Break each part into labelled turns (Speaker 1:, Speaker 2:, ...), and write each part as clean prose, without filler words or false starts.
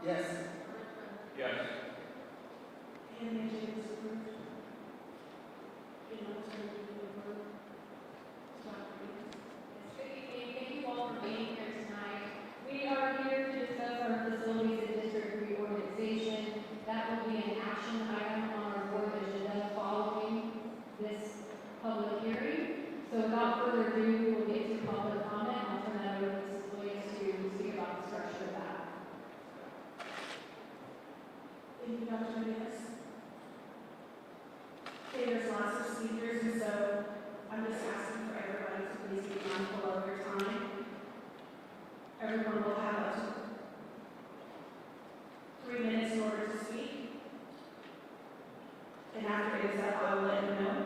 Speaker 1: Yes.
Speaker 2: Yes.
Speaker 3: And the agenda is approved. And alternative vote.
Speaker 4: Good evening. Thank you all for being here tonight. We are here to discuss our facilities and district reorganization. That will be an action item on our board agenda following this public hearing. So without further ado, we will get to public comment. I'll turn that over to Mrs. Williams to speak about the structure of that.
Speaker 3: Thank you, Dr. Mendes. Okay, there's lots of speakers, and so I'm just asking for everybody to please be mindful of your time. Everyone will have up to 3 minutes in order to speak. And after it is up, I will let you know.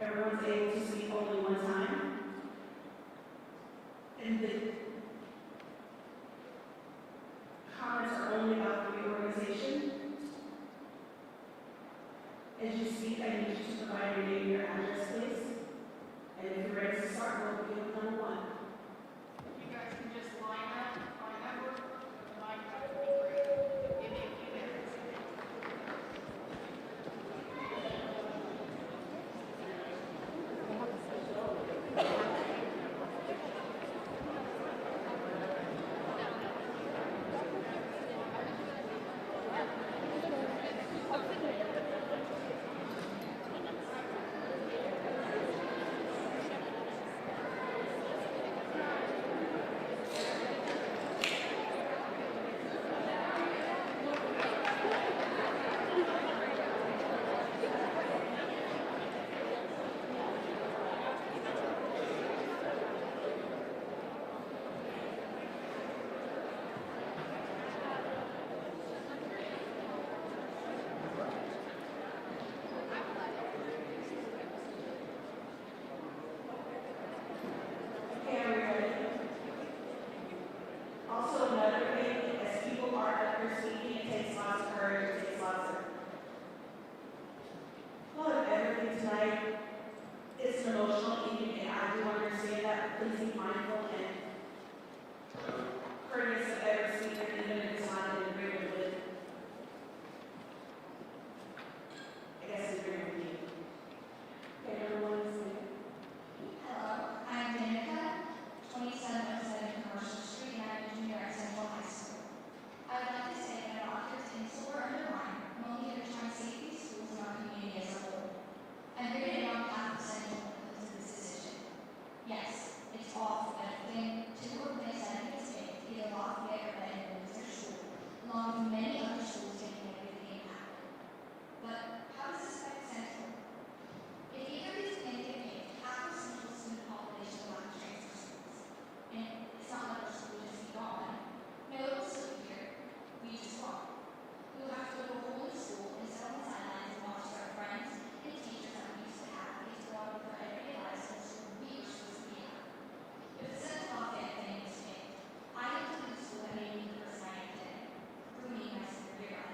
Speaker 3: Everyone's able to speak only one time. And the comments are only about the reorganization. As you speak, I need you to provide your name and your address, please. And if you're ready to start, we'll begin with number 1.
Speaker 4: You guys can just line up, line up, would be great. Give me a few minutes.
Speaker 3: Okay, are we ready? Also, another thing, as people are up here speaking, it takes lots of courage, it takes lots of everything tonight. It's an emotional evening, and I do understand that. Please be mindful and courteous of every speaker, even if it's not in agreement with, I guess, in agreement with you. Okay, everyone is here.
Speaker 5: Hello, I'm Danica, 2707 Commercial Street, and I'm a junior at Central High School. I would like to say that our authors in silver underline, I'm only here to try to save these schools and our community as a whole. I'm here today on behalf of Central when it comes to this decision. Yes, it's awful that two organizations that make mistakes, either Lafayette or Edmond, lose their school, along with many other schools taking everything happen. But how does this affect Central? If either of these plans get paid, half of Central student population will have to transfer schools. And it's not like our school will just be gone. No, it will still be here. We just won't. We will have to go to a whole new school and sit on the sidelines and watch our friends and teachers that we used to have get to go out with our everyday lives in the school we were supposed to be at. If the Central Lafayette thing is fake, I need to leave the school that made me the person I am today, ruining my senior year.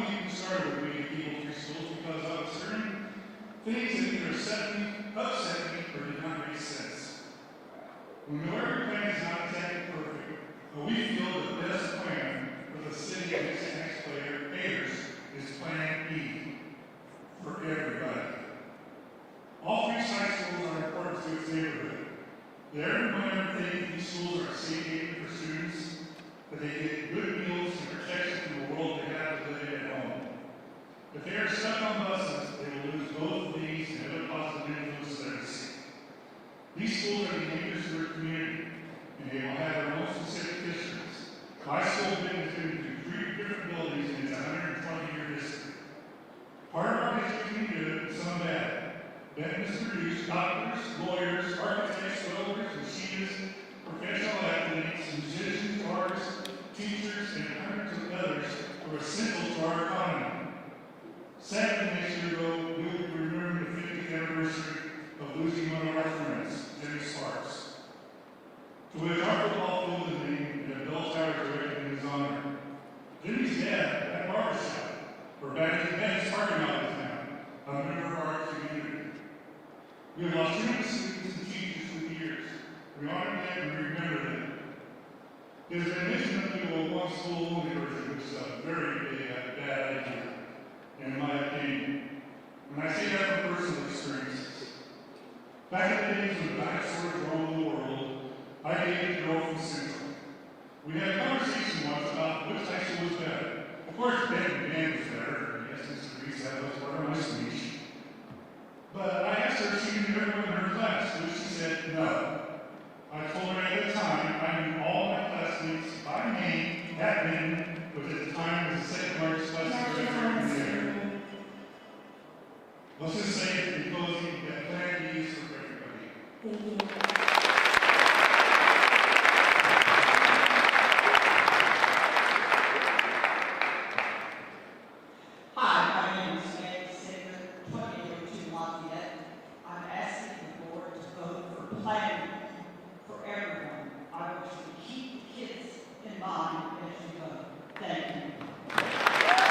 Speaker 1: to get started with meeting people through schools because I was hearing things that either upset me, or did not make sense. We know every plan is not exactly perfect, but we feel the best plan for the city and its taxpayers is Plan E for everybody. All three site schools are important to its neighborhood. Everyone thinks these schools are a safe haven for students, that they get good meals and protection from the world they have to live in at home. If they are stuck on buses, they will lose both of these and other positive influences that we see. These schools are the anchors to their community, and they will have their own specific histories. My school has been through 3 different buildings in its 120-year history. Part of our history is good, and some bad. Edmond has produced doctors, lawyers, architects, welders, machinists, professional athletes, musicians, artists, teachers, and hundreds of others who are essential to our economy. Sadly, next year, though, we will be remembering the 50th anniversary of losing one of our friends, Jimmy Sparks, to which our football field is named and a bell tower is erected in his honor. Jimmy's dad had a barbershop, or back in his parking lot in town, a member of our community. We have lost many students and teachers through the years. We honor them and we remember them. It has been mentioned that we will one school only version, which is a very bad idea, in my opinion. And I say that from personal experiences. Back in the days when dinosaurs roamed the world, I dated a girl from Central. We had a conversation once about which high school was better. Of course, Ben was better. Yes, Mr. Reese, that was part of my speech. But I asked her if she knew everyone in her class, which she said no. I told her at the time I knew all my classmates by name at Edmond, which at the time was the second largest class in the area. Let's just say in closing that Plan E is for everybody.
Speaker 3: Thank you.
Speaker 2: Hi, my name is Meg Sager, 2002 Lafayette. I'm asking the board to vote for Plan E for everyone. I wish you keep the kids in mind as you vote. Thank you.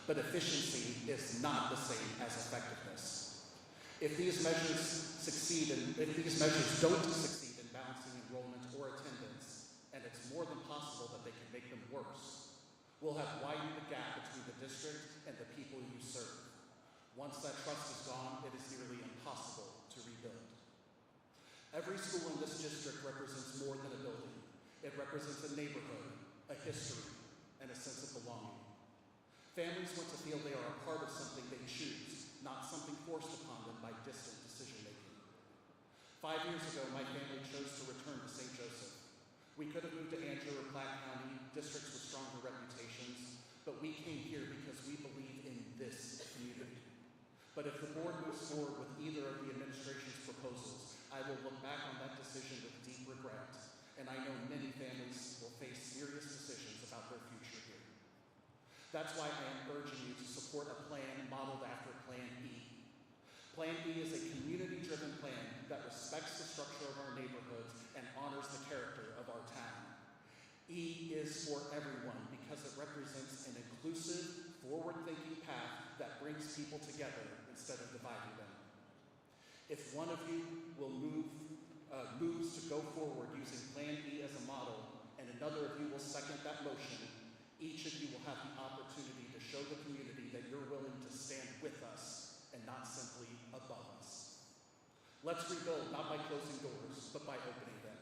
Speaker 6: but efficiency is not the same as effectiveness. If these measures don't succeed in balancing enrollment or attendance, and it's more than possible that they can make them worse, we'll have widened the gap between the district and the people you serve. Once that trust is gone, it is nearly impossible to rebuild. Every school in this district represents more than a building. It represents a neighborhood, a history, and a sense of belonging. Families want to feel they are a part of something they choose, not something forced upon them by distant decision-making. 5 years ago, my family chose to return to St. Joseph. We could have moved to Angier or Platte County, districts with stronger reputations, but we came here because we believe in this community. But if the board moves forward with either of the administration's proposals, I will look back on that decision with deep regret, and I know many families will face serious decisions about their future here. That's why I am urging you to support a plan modeled after Plan E. Plan E is a community-driven plan that respects the structure of our neighborhoods and honors the character of our town. E is for everyone because it represents an inclusive, forward-thinking path that brings people together instead of dividing them. If one of you will moves to go forward using Plan E as a model, and another of you will second that motion, each of you will have the opportunity to show the community that you're willing to stand with us and not simply above us. Let's rebuild not by closing doors, but by opening them.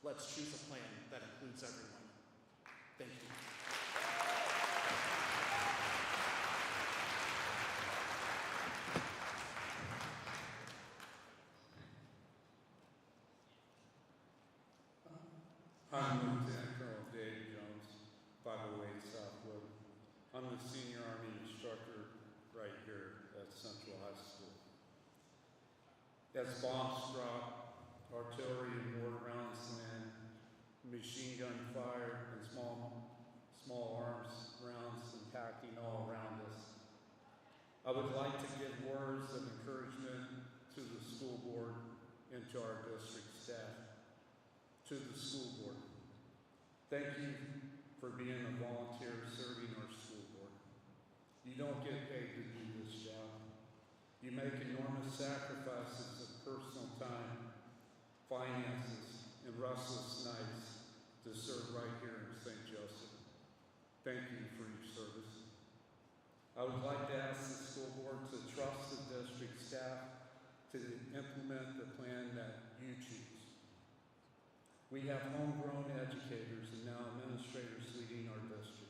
Speaker 6: Let's choose a plan that includes everyone. Thank you.
Speaker 7: I'm Lieutenant Colonel Dave Jones, 508 Southwood. I'm the senior Army instructor right here at Central High School. As bombs drop, artillery and mortar rounds land, machine gun fire and small arms rounds impacting all around us, I would like to give words of encouragement to the school board and to our district staff. To the school board, thank you for being a volunteer serving our school board. You don't get paid to do this job. You make enormous sacrifices of personal time, finances, and restless nights to serve right here in St. Joseph. Thank you for your service. I would like to ask the school board to trust the district staff to implement the plan that you choose. We have homegrown educators and now administrators leading our district.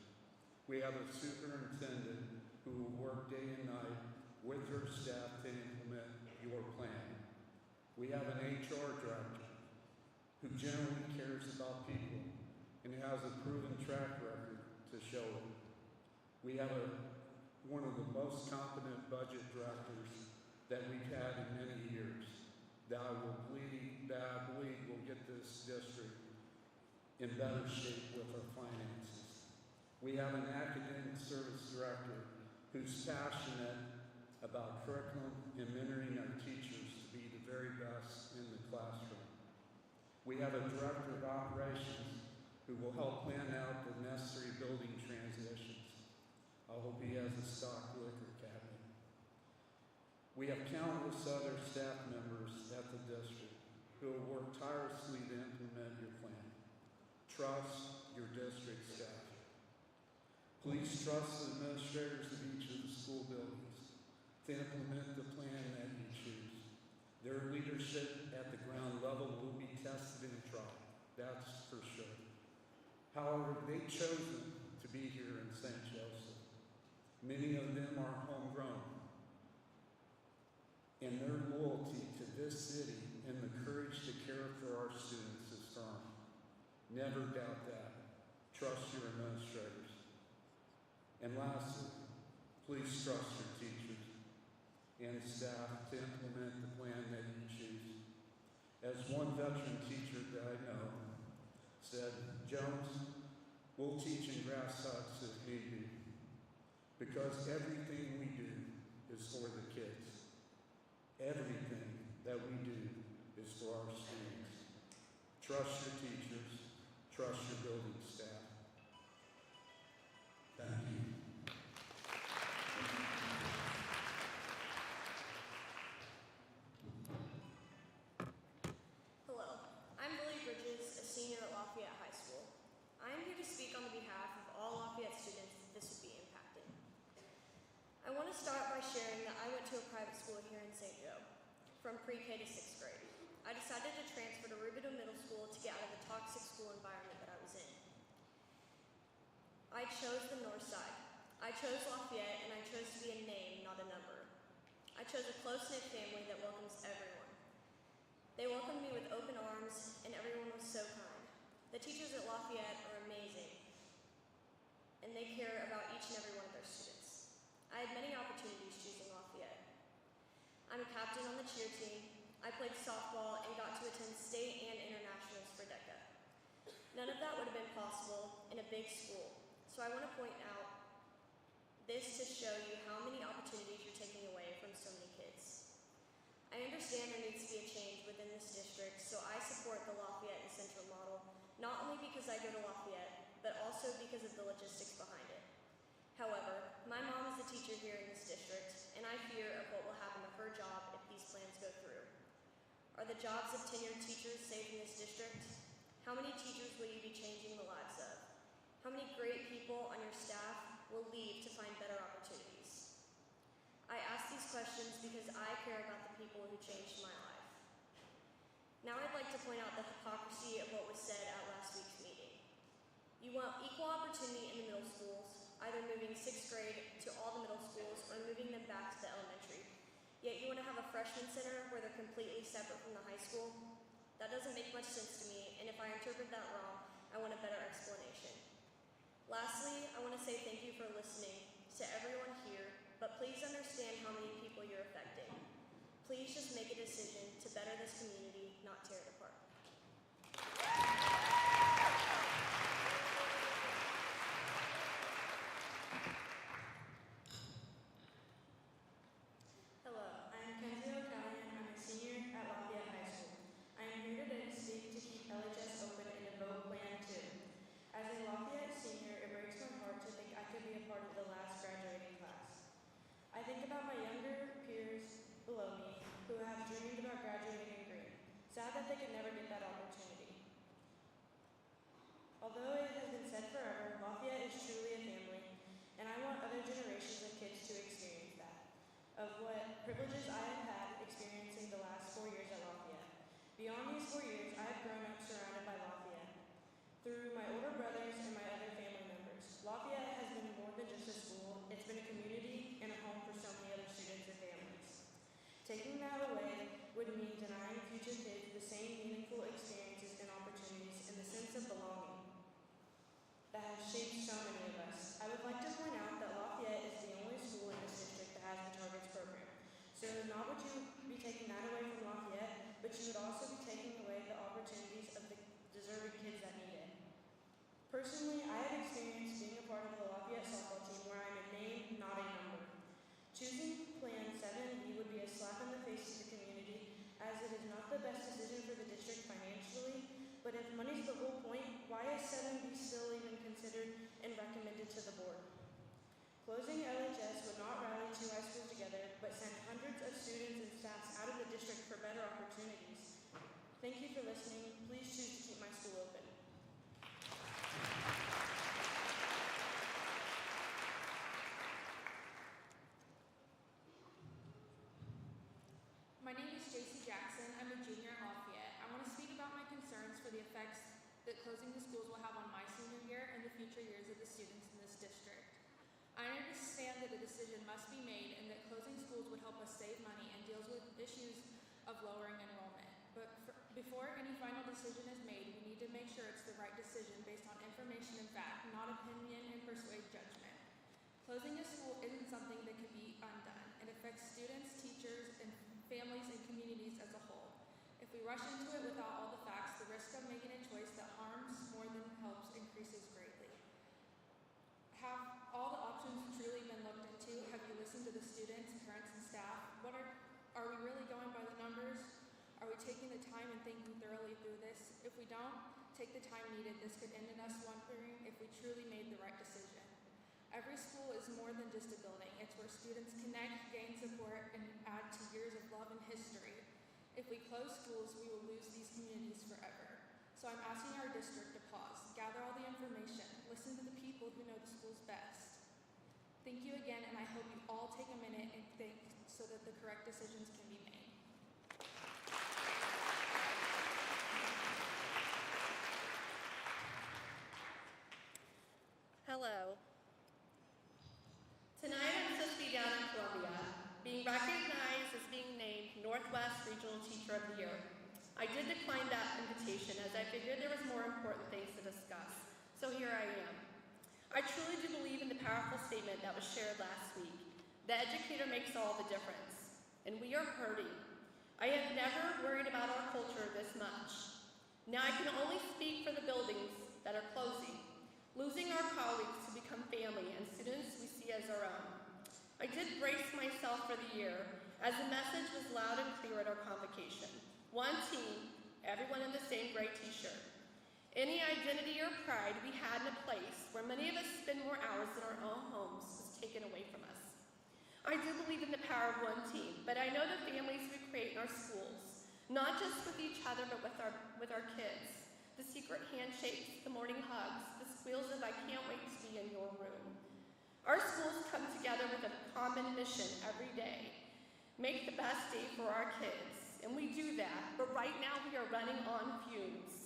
Speaker 7: We have a superintendent who will work day and night with her staff to implement your plan. We have an HR director who generally cares about people and has a proven track record to show it. We have one of the most competent budget directors that we've had in many years. That I believe will get this district in better shape with our finances. We have an academic service director who's passionate about curriculum and mentoring our teachers to be the very best in the classroom. We have a director of operations who will help plan out the necessary building transitions. I hope he has a stock liquor cabinet. We have countless other staff members at the district who will work tirelessly to implement your plan. Trust your district staff. Please trust the administrators of each of the school buildings to implement the plan that you choose. Their leadership at the ground level will be tested and tried, that's for sure. However, they've chosen to be here in St. Joseph. Many of them are homegrown. And their loyalty to this city and the courage to care for our students is firm. Never doubt that. Trust your administrators. And lastly, please trust your teachers and staff to implement the plan that you choose. As one veteran teacher that I know said, Jones, we'll teach in grass huts if need be, because everything we do is for the kids. Everything that we do is for our students. Trust your teachers, trust your building staff. Thank you.
Speaker 8: I want to start by sharing that I went to a private school here in St. Joe, from pre-K to 6th grade. I decided to transfer to Rubidoux Middle School to get out of the toxic school environment that I was in. I chose the north side. I chose Lafayette, and I chose to be a name, not a number. I chose a close-knit family that welcomes everyone. They welcomed me with open arms, and everyone was so kind. The teachers at Lafayette are amazing, and they care about each and every one of their students. I had many opportunities choosing Lafayette. I'm a captain on the cheer team. I played softball and got to attend state and internationals for DECA. None of that would have been possible in a big school, so I want to point out this to show you how many opportunities you're taking away from so many kids. I understand there needs to be a change within this district, so I support the Lafayette and Central model, not only because I go to Lafayette, but also because of the logistics behind it. However, my mom is a teacher here in this district, and I fear of what will happen to her job if these plans go through. Are the jobs of tenured teachers safe in this district? How many teachers will you be changing the lives of? How many great people on your staff will leave to find better opportunities? I ask these questions because I care about the people who changed my life. Now I'd like to point out the hypocrisy of what was said at last week's meeting. You want equal opportunity in the middle schools, either moving 6th grade to all the middle schools or moving them back to the elementary. Yet you want to have a freshman center where they're completely separate from the high school? That doesn't make much sense to me, and if I interpret that wrong, I want a better explanation. Lastly, I want to say thank you for listening to everyone here, but please understand how many people you're affecting. Please just make a decision to better this community, not tear it apart.
Speaker 9: Hello, I am Kenzie O'Callaghan. I'm a senior at Lafayette High School. I am here today to speak to keep LHS open and to vote Plan 2. As a Lafayette senior, it breaks my heart to think I could be a part of the last graduating class. I think about my younger peers below me who have dreamed about graduating in green. Sad that they could never get that opportunity. Although it has been said forever, Lafayette is truly a family, and I want other generations of kids to experience that, of what privileges I have had experiencing the last 4 years at Lafayette. Beyond these 4 years, I have grown up surrounded by Lafayette. Through my older brothers and my other family members, Lafayette has been more than just a school. It's been a community and a home for so many other students and families. Taking that away would mean denying future kids the same meaningful experiences and opportunities in the sense of belonging that has shaped so many of us. I would like to point out that Lafayette is the only school in this district that has the Targets program. So not would you be taking that away from Lafayette, but you would also be taking away the opportunities of the deserving kids that need it. Personally, I have experienced being a part of the Lafayette softball team where I'm a name, not a number. Choosing Plan 7B would be a slap in the face to the community, as it is not the best decision for the district financially, but if money's the whole point, why is 7B still even considered and recommended to the board? Closing LHS would not rally two high schools together, but send hundreds of students and staffs out of the district for better opportunities. Thank you for listening. Please choose to keep my school open.
Speaker 10: My name is JC Jackson. I'm a junior at Lafayette. I want to speak about my concerns for the effects that closing the schools will have on my senior year and the future years of the students in this district. I understand that a decision must be made and that closing schools would help us save money and deals with issues of lowering enrollment. But before any final decision is made, we need to make sure it's the right decision based on information and fact, not opinion and persuade judgment. Closing a school isn't something that can be undone. It affects students, teachers, and families and communities as a whole. If we rush into it without all the facts, the risk of making a choice that harms more than helps increases greatly. Have all the options truly been looked into? Have you listened to the students, parents, and staff? Are we really going by the numbers? Are we taking the time and thinking thoroughly through this? If we don't take the time needed, this could end in us wondering if we truly made the right decision. Every school is more than just a building. It's where students connect, gain support, and add to years of love and history. If we close schools, we will lose these communities forever. So I'm asking our district to pause, gather all the information, listen to the people who know the schools best. Thank you again, and I hope you all take a minute and think so that the correct decisions can be made.
Speaker 8: Hello. Tonight I'm supposed to be down in Columbia, being recognized as being named Northwest Regional Teacher of the Year. I did decline that invitation as I figured there was more important things to discuss, so here I am. I truly do believe in the powerful statement that was shared last week. The educator makes all the difference, and we are hurting. I have never worried about our culture this much. Now I can only speak for the buildings that are closing, losing our colleagues to become family and students we see as our own. I did brace myself for the year as the message was loud and clear at our convocation. One team, everyone in the same gray t-shirt. Any identity or pride we had in a place where many of us spend more hours in our own homes was taken away from us. I do believe in the power of one team, but I know the families we create in our schools, not just with each other, but with our kids. The secret handshakes, the morning hugs, the squeals of "I can't wait to be in your room." Our schools come together with a common mission every day. Make the best day for our kids, and we do that, but right now we are running on fumes.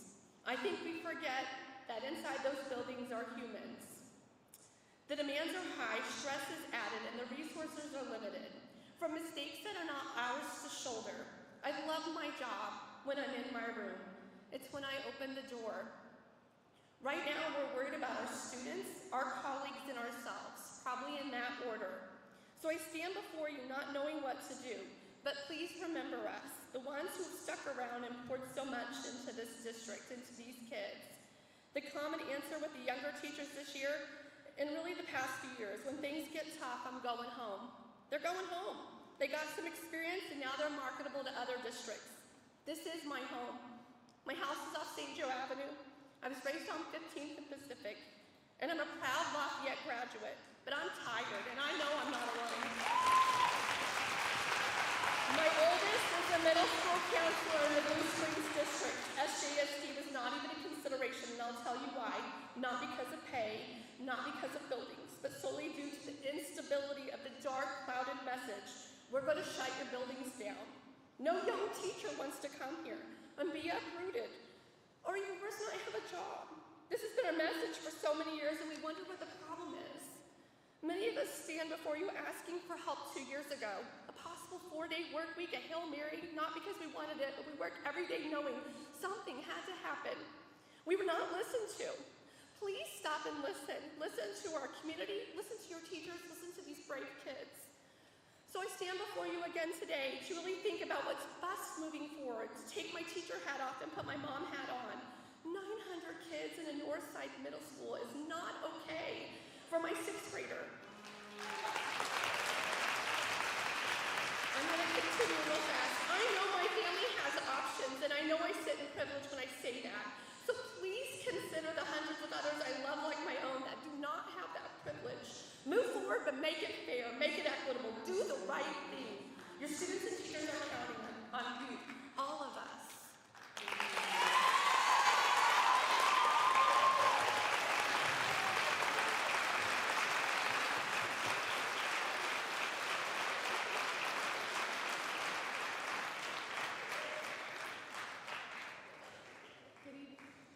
Speaker 8: I think we forget that inside those buildings are humans. The demands are high, stress is added, and the resources are limited. From mistakes that are not ours to shoulder, I love my job when I'm in my room. It's when I open the door. Right now, we're worried about our students, our colleagues, and ourselves, probably in that order. So I stand before you not knowing what to do, but please remember us, the ones who've stuck around and poured so much into this district, into these kids. The common answer with the younger teachers this year, and really the past few years, when things get tough, I'm going home. They're going home. They got some experience, and now they're marketable to other districts. This is my home. My house is off St. Joe Avenue. I was raised on 15th and Pacific, and I'm a proud Lafayette graduate, but I'm tired, and I know I'm not alone. My oldest is a middle school counselor in the Blue Springs district. SJSD was not even a consideration, and I'll tell you why. Not because of pay, not because of buildings, but solely due to the instability of the dark, clouded message. We're going to shut your buildings down. No young teacher wants to come here and be uprooted, or even worse, not have a job. This has been our message for so many years, and we wonder what the problem is. Many of us stand before you asking for help 2 years ago. A possible 4-day work week, a Hail Mary, not because we wanted it, but we worked every day knowing something had to happen. We were not listened to. Please stop and listen. Listen to our community, listen to your teachers, listen to these brave kids. So I stand before you again today to really think about what's best moving forward, to take my teacher hat off and put my mom hat on. 900 kids in a Northside middle school is not okay for my 6th grader. I'm going to continue real fast. I know my family has options, and I know I sit in privilege when I say that. So please consider the hundreds of others I love like my own that do not have that privilege. Move forward, but make it fair, make it equitable, do the right thing. Your students and teachers are counting on you, all of us.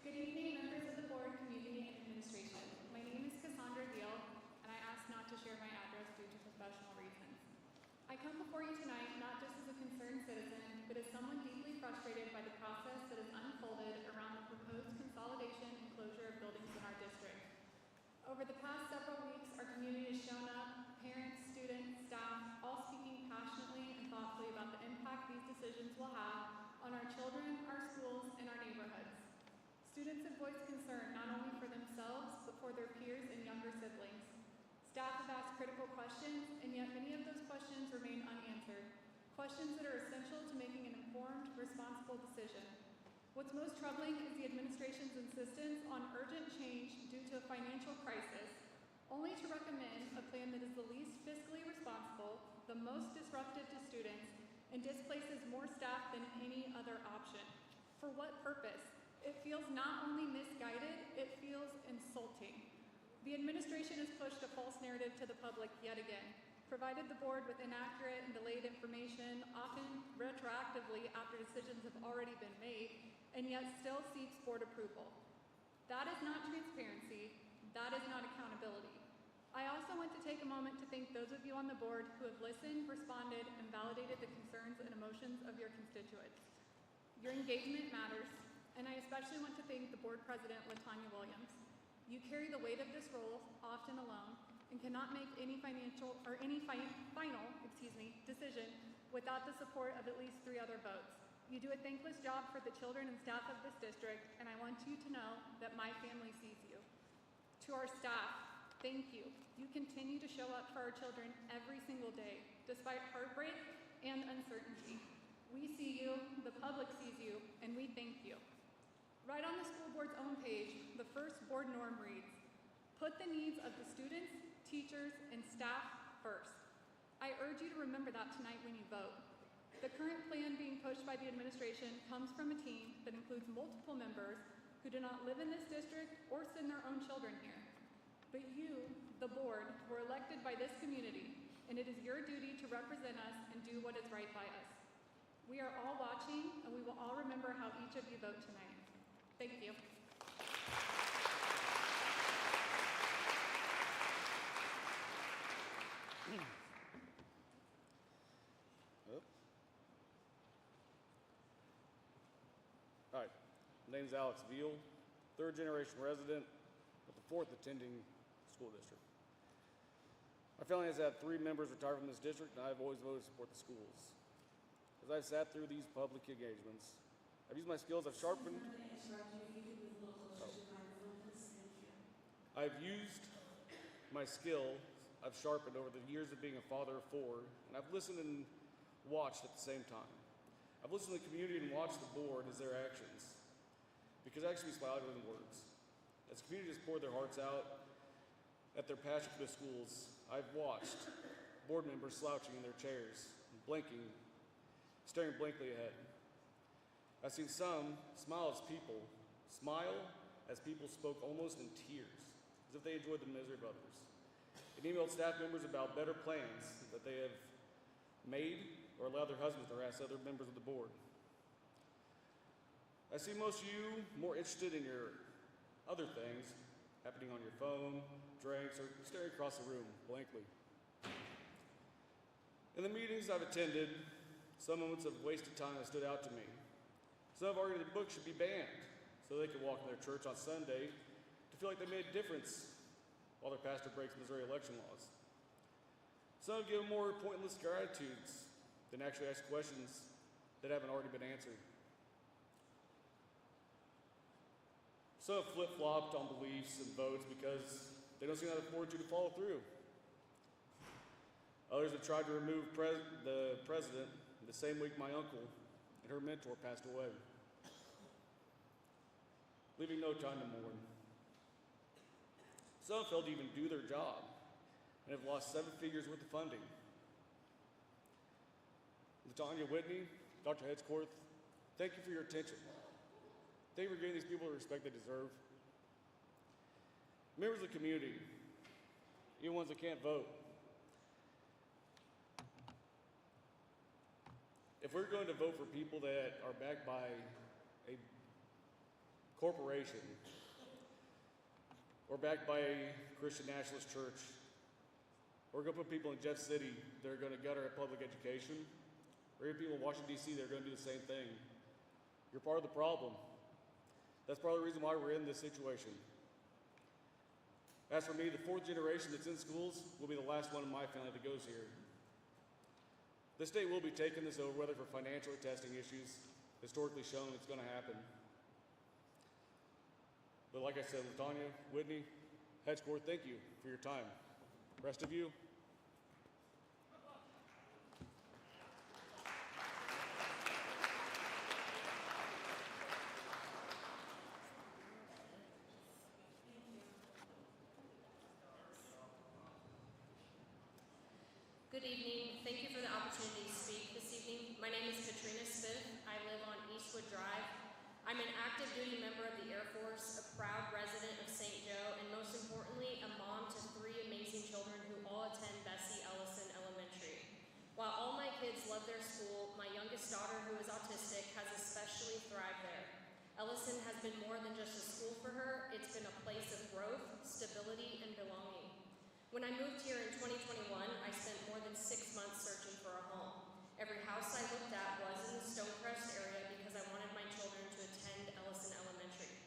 Speaker 10: Good evening, members of the board, community, and administration. My name is Cassandra Deal, and I ask not to share my address due to professional reasons. I come before you tonight not just as a concerned citizen, but as someone deeply frustrated by the process that has unfolded around the proposed consolidation and closure of buildings in our district. Over the past several weeks, our community has shown up, parents, students, staff, all speaking passionately and thoughtfully about the impact these decisions will have on our children, our schools, and our neighborhoods. Students have voiced concern not only for themselves, but for their peers and younger siblings. Staff have asked critical questions, and yet many of those questions remain unanswered. Questions that are essential to making an informed, responsible decision. What's most troubling is the administration's insistence on urgent change due to a financial crisis, only to recommend a plan that is the least fiscally responsible, the most disruptive to students, and displaces more staff than any other option. For what purpose? It feels not only misguided, it feels insulting.
Speaker 11: The administration has pushed a false narrative to the public yet again, provided the board with inaccurate and delayed information, often retroactively after decisions have already been made, and yet still seeks board approval. That is not transparency. That is not accountability. I also want to take a moment to thank those of you on the board who have listened, responded, and validated the concerns and emotions of your constituents. Your engagement matters, and I especially want to thank the board president, LaTanya Williams. You carry the weight of this role, often alone, and cannot make any final decision without the support of at least 3 other votes. You do a thankless job for the children and staff of this district, and I want you to know that my family sees you. To our staff, thank you. You continue to show up for our children every single day, despite heartbreak and uncertainty. We see you, the public sees you, and we thank you. Right on the school board's own page, the first board norm reads, "Put the needs of the students, teachers, and staff first." I urge you to remember that tonight when you vote. The current plan being pushed by the administration comes from a team that includes multiple members who do not live in this district or send their own children here. But you, the board, were elected by this community, and it is your duty to represent us and do what is right by us. We are all watching, and we will all remember how each of you vote tonight. Thank you.
Speaker 7: All right, my name is Alex Veal, 3rd generation resident, but the 4th attending school district. My family has had 3 members retire from this district, and I've always voted to support the schools. As I've sat through these public engagements, I've used my skills, I've used my skill I've sharpened over the years of being a father of 4, and I've listened and watched at the same time. I've listened to the community and watched the board as their actions, because actions speak louder than words. As communities pour their hearts out at their passion for the schools, I've watched board members slouching in their chairs, and blinking, staring blankly ahead. I've seen some smile as people spoke almost in tears, as if they enjoyed the misery of others, and emailed staff members about better plans that they have made or allowed their husbands to harass other members of the board. I see most of you more interested in your other things happening on your phone, drinks, or staring across the room blankly. In the meetings I've attended, some moments of wasted time have stood out to me. Some have argued that books should be banned so they could walk in their church on Sunday to feel like they made a difference while their pastor breaks Missouri election laws. Some have given more pointless gratitudes than actually ask questions that haven't already been answered. Some have flip-flopped on beliefs and votes because they don't seem to have the fortitude to follow through. Others have tried to remove the president the same week my uncle and her mentor passed away, leaving no time to mourn. Some failed to even do their job and have lost 7 figures worth of funding. LaTanya Whitney, Dr. Hedscorth, thank you for your attention. Thank you for giving these people the respect they deserve. Members of the community, even ones that can't vote, if we're going to vote for people that are backed by a corporation or backed by a Christian nationalist church, we're going to put people in Jeff City that are going to gutter at public education, or even people in Washington, D.C. that are going to do the same thing. You're part of the problem. That's part of the reason why we're in this situation. As for me, the 4th generation that's in schools will be the last one in my family that goes here. The state will be taking this over, whether for financial or testing issues. Historically shown it's going to happen. But like I said, LaTanya, Whitney, Hedscorth, thank you for your time. Rest of you,
Speaker 12: Good evening. Thank you for the opportunity to speak this evening. My name is Katrina Spiff. I live on Eastwood Drive. I'm an active duty member of the Air Force, a proud resident of St. Joe, and most importantly, a mom love their school. My youngest daughter, who is autistic, has especially thrived there. Ellison has been more than just a school for her. It's been a place of growth, stability, and belonging. When I moved here in 2021, I spent more than 6 months searching for a home. Every house I looked at was in the Stonecrest area because I wanted my children to attend Ellison Elementary.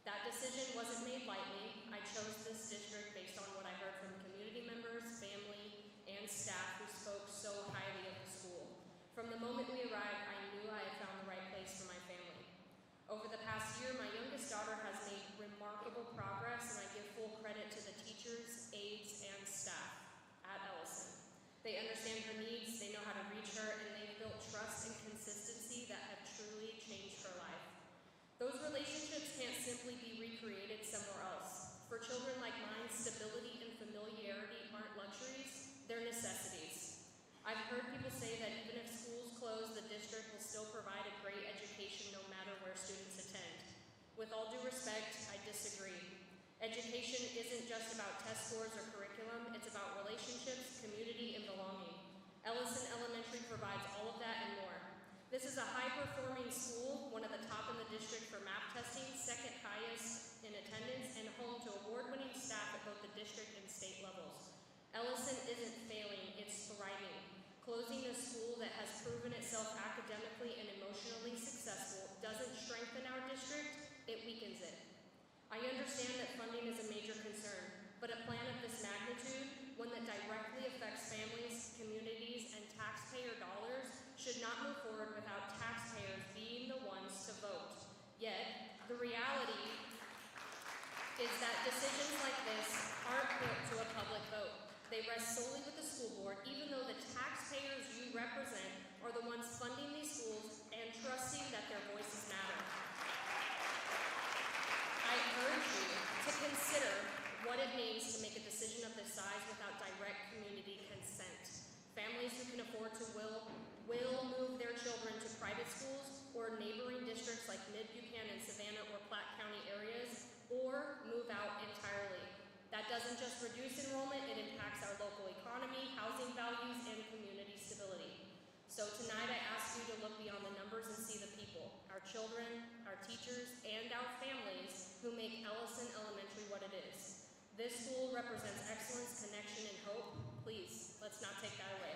Speaker 12: That decision wasn't made lightly. I chose this district based on what I heard from community members, family, and staff who spoke so highly of the school. From the moment we arrived, I knew I had found the right place for my family. Over the past year, my youngest daughter has made remarkable progress, and I give full credit to the teachers, aides, and staff at Ellison. They understand her needs, they know how to reach her, and they've built trust and consistency that have truly changed her life. Those relationships can't simply be recreated somewhere else. For children like mine, stability and familiarity aren't luxuries, they're necessities. I've heard people say that even if schools close, the district will still provide a great education no matter where students attend. With all due respect, I disagree. Education isn't just about test scores or curriculum, it's about relationships, community, and belonging. Ellison Elementary provides all of that and more. This is a high-performing school, one of the top in the district for math testing, second highest in attendance, and home to award-winning staff at both the district and state levels. Ellison isn't failing, it's thriving. Closing a school that has proven itself academically and emotionally successful doesn't strengthen our district, it weakens it. I understand that funding is a major concern, but a plan of this magnitude, one that directly affects families, communities, and taxpayer dollars, should not move forward without taxpayers being the ones to vote. Yet, the reality is that decisions like this aren't put to a public vote. They rest solely with the school board, even though the taxpayers you represent are the ones funding these schools and trusting that their voices matter. I urge you to consider what it means to make a decision of this size without direct community consent. Families who can afford to will move their children to private schools or neighboring districts like Mid-Buchanan, Savannah, or Platte County areas, or move out entirely. That doesn't just reduce enrollment, it impacts our local economy, housing values, and community stability. So tonight I ask you to look beyond the numbers and see the people, our children, our teachers, and our families who make Ellison Elementary what it is. This school represents excellence, connection, and hope. Please, let's not take that away.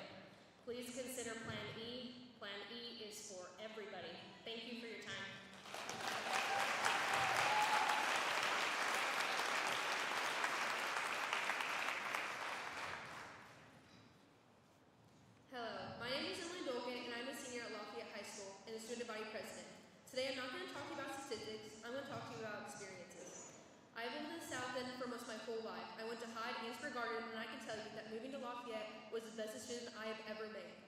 Speaker 12: Please consider Plan E. Plan E is for everybody. Thank you for your time.
Speaker 13: Hello, my name is Edmond, and I'm a senior at Lafayette High School and the student body president. Today I'm not going to talk to you about statistics, I'm going to talk to you about experiences. I've lived in the South End for most of my whole life. I went to Hyde and Spur Garden, and I can tell you that moving to Lafayette was the best decision I have ever made.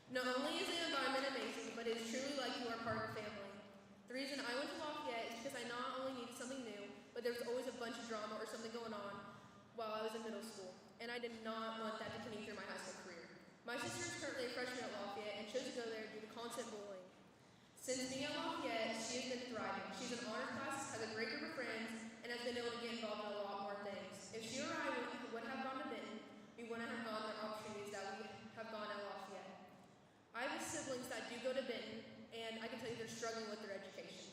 Speaker 13: Not only is the environment amazing, but it is truly like you are part of a family. The reason I went to Lafayette is because I not only needed something new, but there was always a bunch of drama or something going on while I was in middle school, and I did not want that to continue through my high school career. My sister is currently a freshman at Lafayette and chose to go there due to constant bullying. Since being at Lafayette, she has been thriving. She's in honors classes, has a great group of friends, and has been able to get involved in a lot more things. If she or I would have gone to Benton, we wouldn't have gone the opportunities that we have gone at Lafayette. I have siblings that do go to Benton, and I can tell you they're struggling with their education.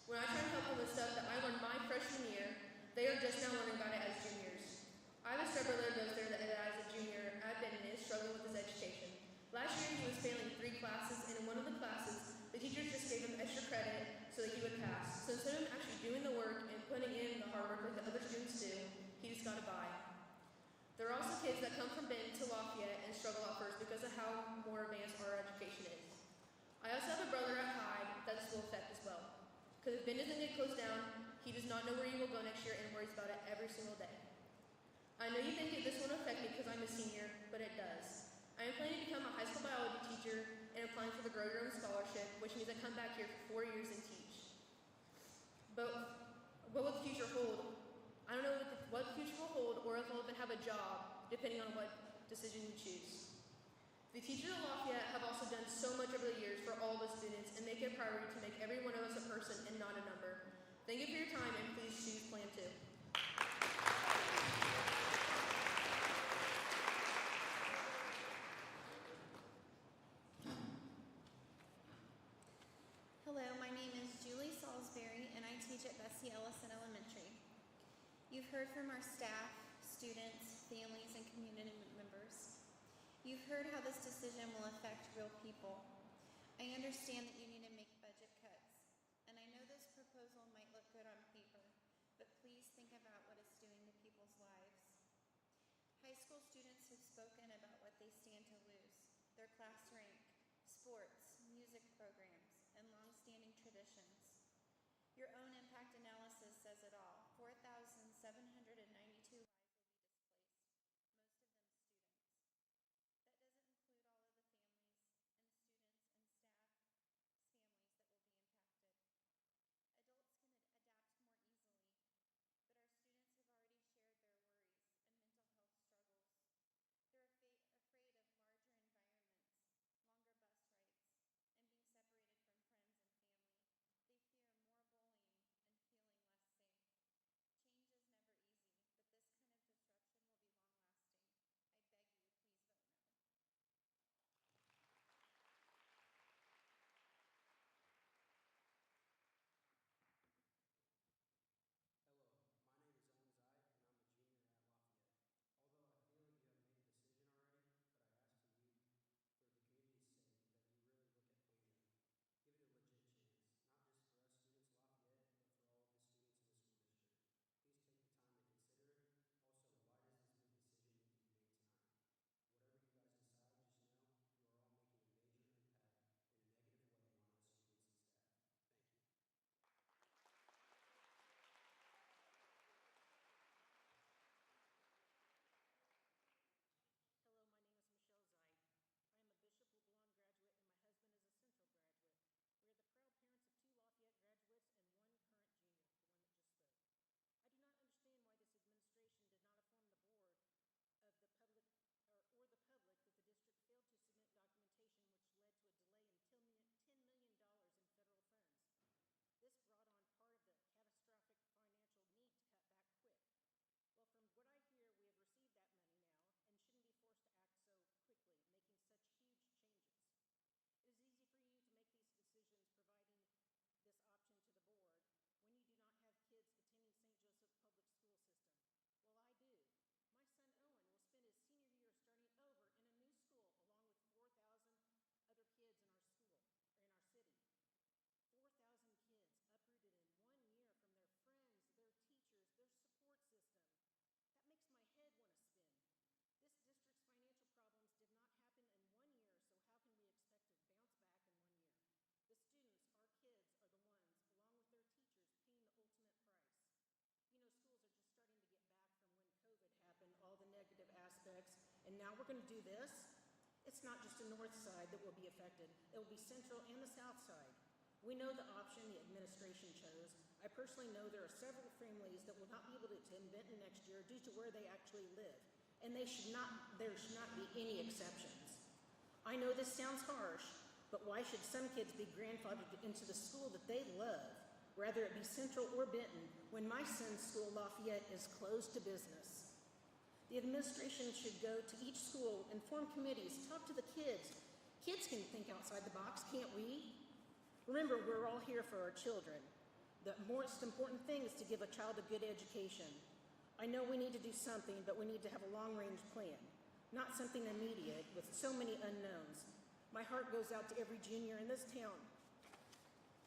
Speaker 13: When I try to help them with stuff that I learned my freshman year, they are just now learning about it as juniors. I have a stepbrother that goes there that as a junior at Benton is struggling with his education. Last year he was failing 3 classes, and in one of the classes, the teachers just gave him extra credit so that he would pass. So instead of him actually doing the work and putting in the hard work like the other students do, he just got a bye. There are also kids that come from Benton to Lafayette and struggle at first because of how more advanced our education is. I also have a brother at Hyde that this will affect as well. Because if Benton doesn't get closed down, he does not know where he will go next year and worries about it every single day. I know you think that this won't affect me because I'm a senior, but it does. I am planning to become a high school biology teacher and applying for the Grow Your Own Scholarship, which means I come back here for 4 years and teach. But what will the future hold? I don't know what the future will hold or if I'll even have a job, depending on what decision you choose. The teachers at Lafayette have also done so much over the years for all the students and make it a priority to make every one of us a person and not a number. Thank you for your time, and please choose Plan 2.
Speaker 14: teach at Bessie Ellison Elementary. You've heard from our staff, students, families, and community members. You've heard how this decision will affect real people. I understand that you need to make budget cuts, and I know this proposal might look good on paper, but please think about what it's doing to people's lives. High school students have spoken about what they stand to lose: their class rank, sports, music programs, and long-standing traditions. Your own impact analysis says it all. 4,792 lives will be displaced, most of them students. That doesn't include all of the families and students and staff's families that will be impacted. Adults can adapt more easily, but our students have already shared their worries and mental health struggles. They're afraid of larger environments, longer bus rides, and being separated from friends and family. They fear more bullying and feeling less safe. Change is never easy, but this kind of disruption will be long-lasting. I beg you, please vote no.
Speaker 15: Hello, my name is Owen Zeit, and I'm a junior at Lafayette. Although I feel you have made a decision already, but I ask you, for the community's sake, that you really look at Plano. Give it a legit chance, not just for us students at Lafayette, but for all of the students in the school district. Please take the time to consider it. Also, why does this big decision need to be made tonight? Whatever you guys decide, just know you are all making a major impact in a negative way on us students and staff. Thank you.
Speaker 16: Hello, my name is Michelle Zeit. I am a Bishop LeBlanc graduate and my husband is a Central graduate. We are the proud parents of 2 Lafayette graduates and 1 current junior, the one that just spoke. I do not understand why this administration did not inform the board of the public or the public that the district failed to submit documentation which led to a delay in $10 million in federal funds. This brought on part of the catastrophic financial need to cut back quick. Well, from what I hear, we have received that money now and shouldn't be forced to act so quickly, making such huge changes. It is easy for you to make these decisions, providing this option to the board when you do not have kids attending St. Joseph Public School System. Well, I do. My son Owen will spend his senior year starting over in a new school along with 4,000 other kids in our school, or in our city. 4,000 kids uprooted in 1 year from their friends, their teachers, their support system. That makes my head want to spin. This district's financial problems did not happen in 1 year, so how can we expect to bounce back in 1 year? The students, our kids, are the ones, along with their teachers, paying the ultimate price. You know, schools are just starting to get back from when COVID happened, all the negative aspects, and now we're going to do this? It's not just the north side that will be affected. It will be central and the south side. We know the option the administration chose. I personally know there are several families that will not be able to attend Benton next year due to where they actually live, and there should not be any exceptions. I know this sounds harsh, but why should some kids be grandfathered into the school that they love, whether it be Central or Benton, when my son's school, Lafayette, is closed to business? The administration should go to each school and form committees, talk to the kids. Kids can think outside the box, can't we? Remember, we're all here for our children. The most important thing is to give a child a good education. I know we need to do something, but we need to have a long-range plan, not something immediate with so many unknowns. My heart goes out to every junior in this town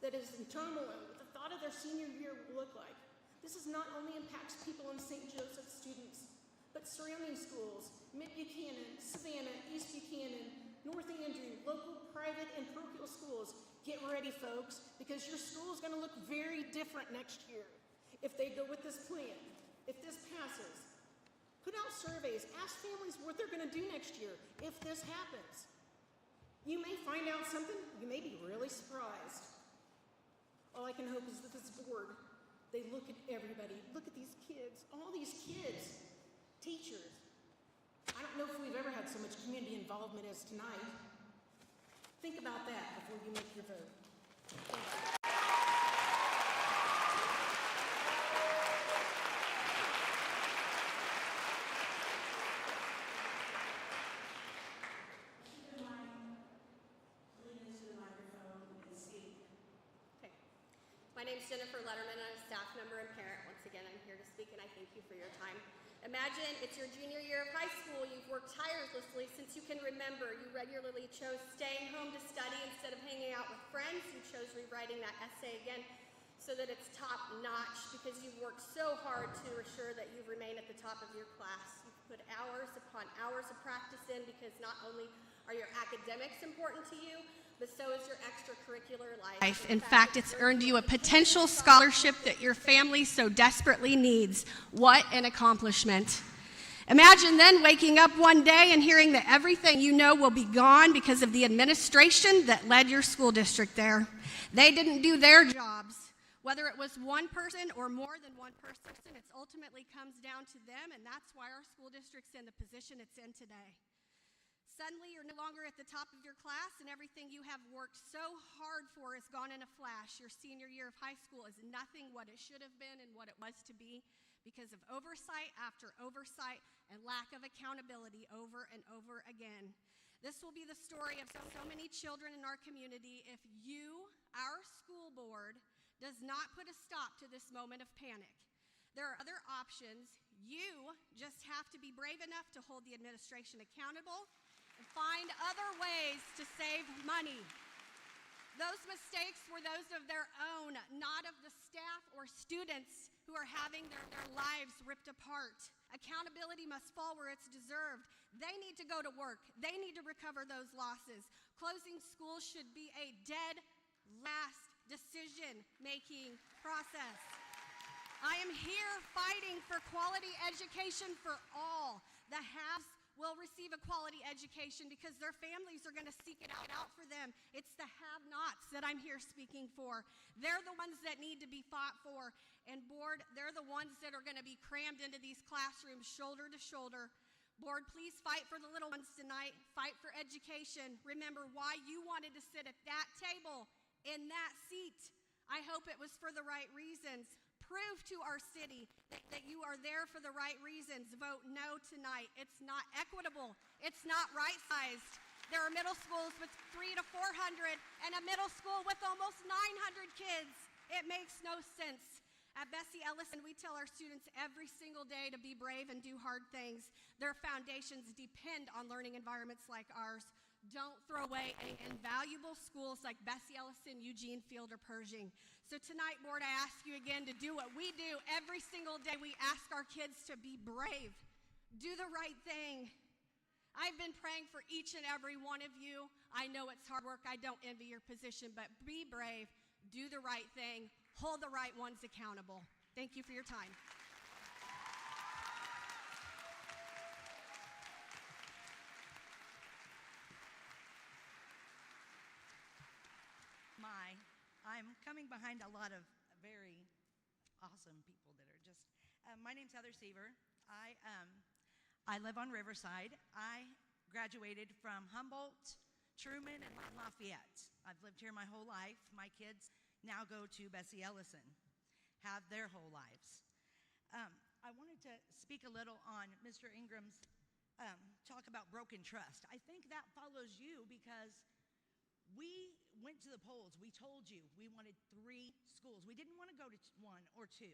Speaker 16: that is in turmoil with the thought of their senior year will look like. This not only impacts people in St. Joseph students, but surrounding schools, Mid-Buchanan, Savannah, East Buchanan, North Andrew, local private and parochial schools. Get ready, folks, because your school is going to look very different next year if they go with this plan, if this passes. Put out surveys, ask families what they're going to do next year if this happens. You may find out something, you may be really surprised. All I can hope is that this board, they look at everybody, look at these kids, all these kids, teachers. I don't know if we've ever had so much community involvement as tonight. Think about that before you make your vote.
Speaker 3: Keep in mind, lean into the microphone and speak.
Speaker 17: Okay. My name
Speaker 8: name's Jennifer Letterman, and I'm a staff member and parent. Once again, I'm here to speak, and I thank you for your time. Imagine it's your junior year of high school. You've worked tirelessly since you can remember. You regularly chose staying home to study instead of hanging out with friends. You chose rewriting that essay again so that it's top notch because you've worked so hard to assure that you remain at the top of your class. You've put hours upon hours of practice in because not only are your academics important to you, but so is your extracurricular life. In fact, it's earned you a potential scholarship that your family so desperately needs. What an accomplishment. Imagine then waking up one day and hearing that everything you know will be gone because of the administration that led your school district there. They didn't do their jobs. Whether it was one person or more than one person, it ultimately comes down to them, and that's why our school district's in the position it's in today. Suddenly, you're no longer at the top of your class, and everything you have worked so hard for is gone in a flash. Your senior year of high school is nothing what it should have been and what it was to be because of oversight after oversight and lack of accountability over and over again. This will be the story of so many children in our community if you, our school board, does not put a stop to this moment of panic. There are other options. You just have to be brave enough to hold the administration accountable and find other ways to save money. Those mistakes were those of their own, not of the staff or students who are having their lives ripped apart. Accountability must fall where it's deserved. They need to go to work. They need to recover those losses. Closing schools should be a dead last decision-making process. I am here fighting for quality education for all. The haves will receive a quality education because their families are going to seek it out for them. It's the have-nots that I'm here speaking for. They're the ones that need to be fought for. And board, they're the ones that are going to be crammed into these classrooms shoulder to shoulder. Board, please fight for the little ones tonight. Fight for education. Remember why you wanted to sit at that table in that seat. I hope it was for the right reasons. Prove to our city that you are there for the right reasons. Vote no tonight. It's not equitable. It's not right-sized. There are middle schools with 300 to 400 and a middle school with almost 900 kids. It makes no sense. At Bessie Ellison, we tell our students every single day to be brave and do hard things. Their foundations depend on learning environments like ours. Don't throw away invaluable schools like Bessie Ellison, Eugene Field, or Pershing. So tonight, board, I ask you again to do what we do every single day. We ask our kids to be brave. Do the right thing. I've been praying for each and every one of you. I know it's hard work. I don't envy your position, but be brave. Do the right thing. Hold the right ones accountable. Thank you for your time.
Speaker 17: I'm coming behind a lot of very awesome people that are just, my name's Heather Seaver. I live on Riverside. I graduated from Humboldt, Truman, and Lafayette. I've lived here my whole life. My kids now go to Bessie Ellison, have their whole lives. I wanted to speak a little on Mr. Ingram's talk about broken trust. I think that follows you because we went to the polls. We told you we wanted 3 schools. We didn't want to go to 1 or 2.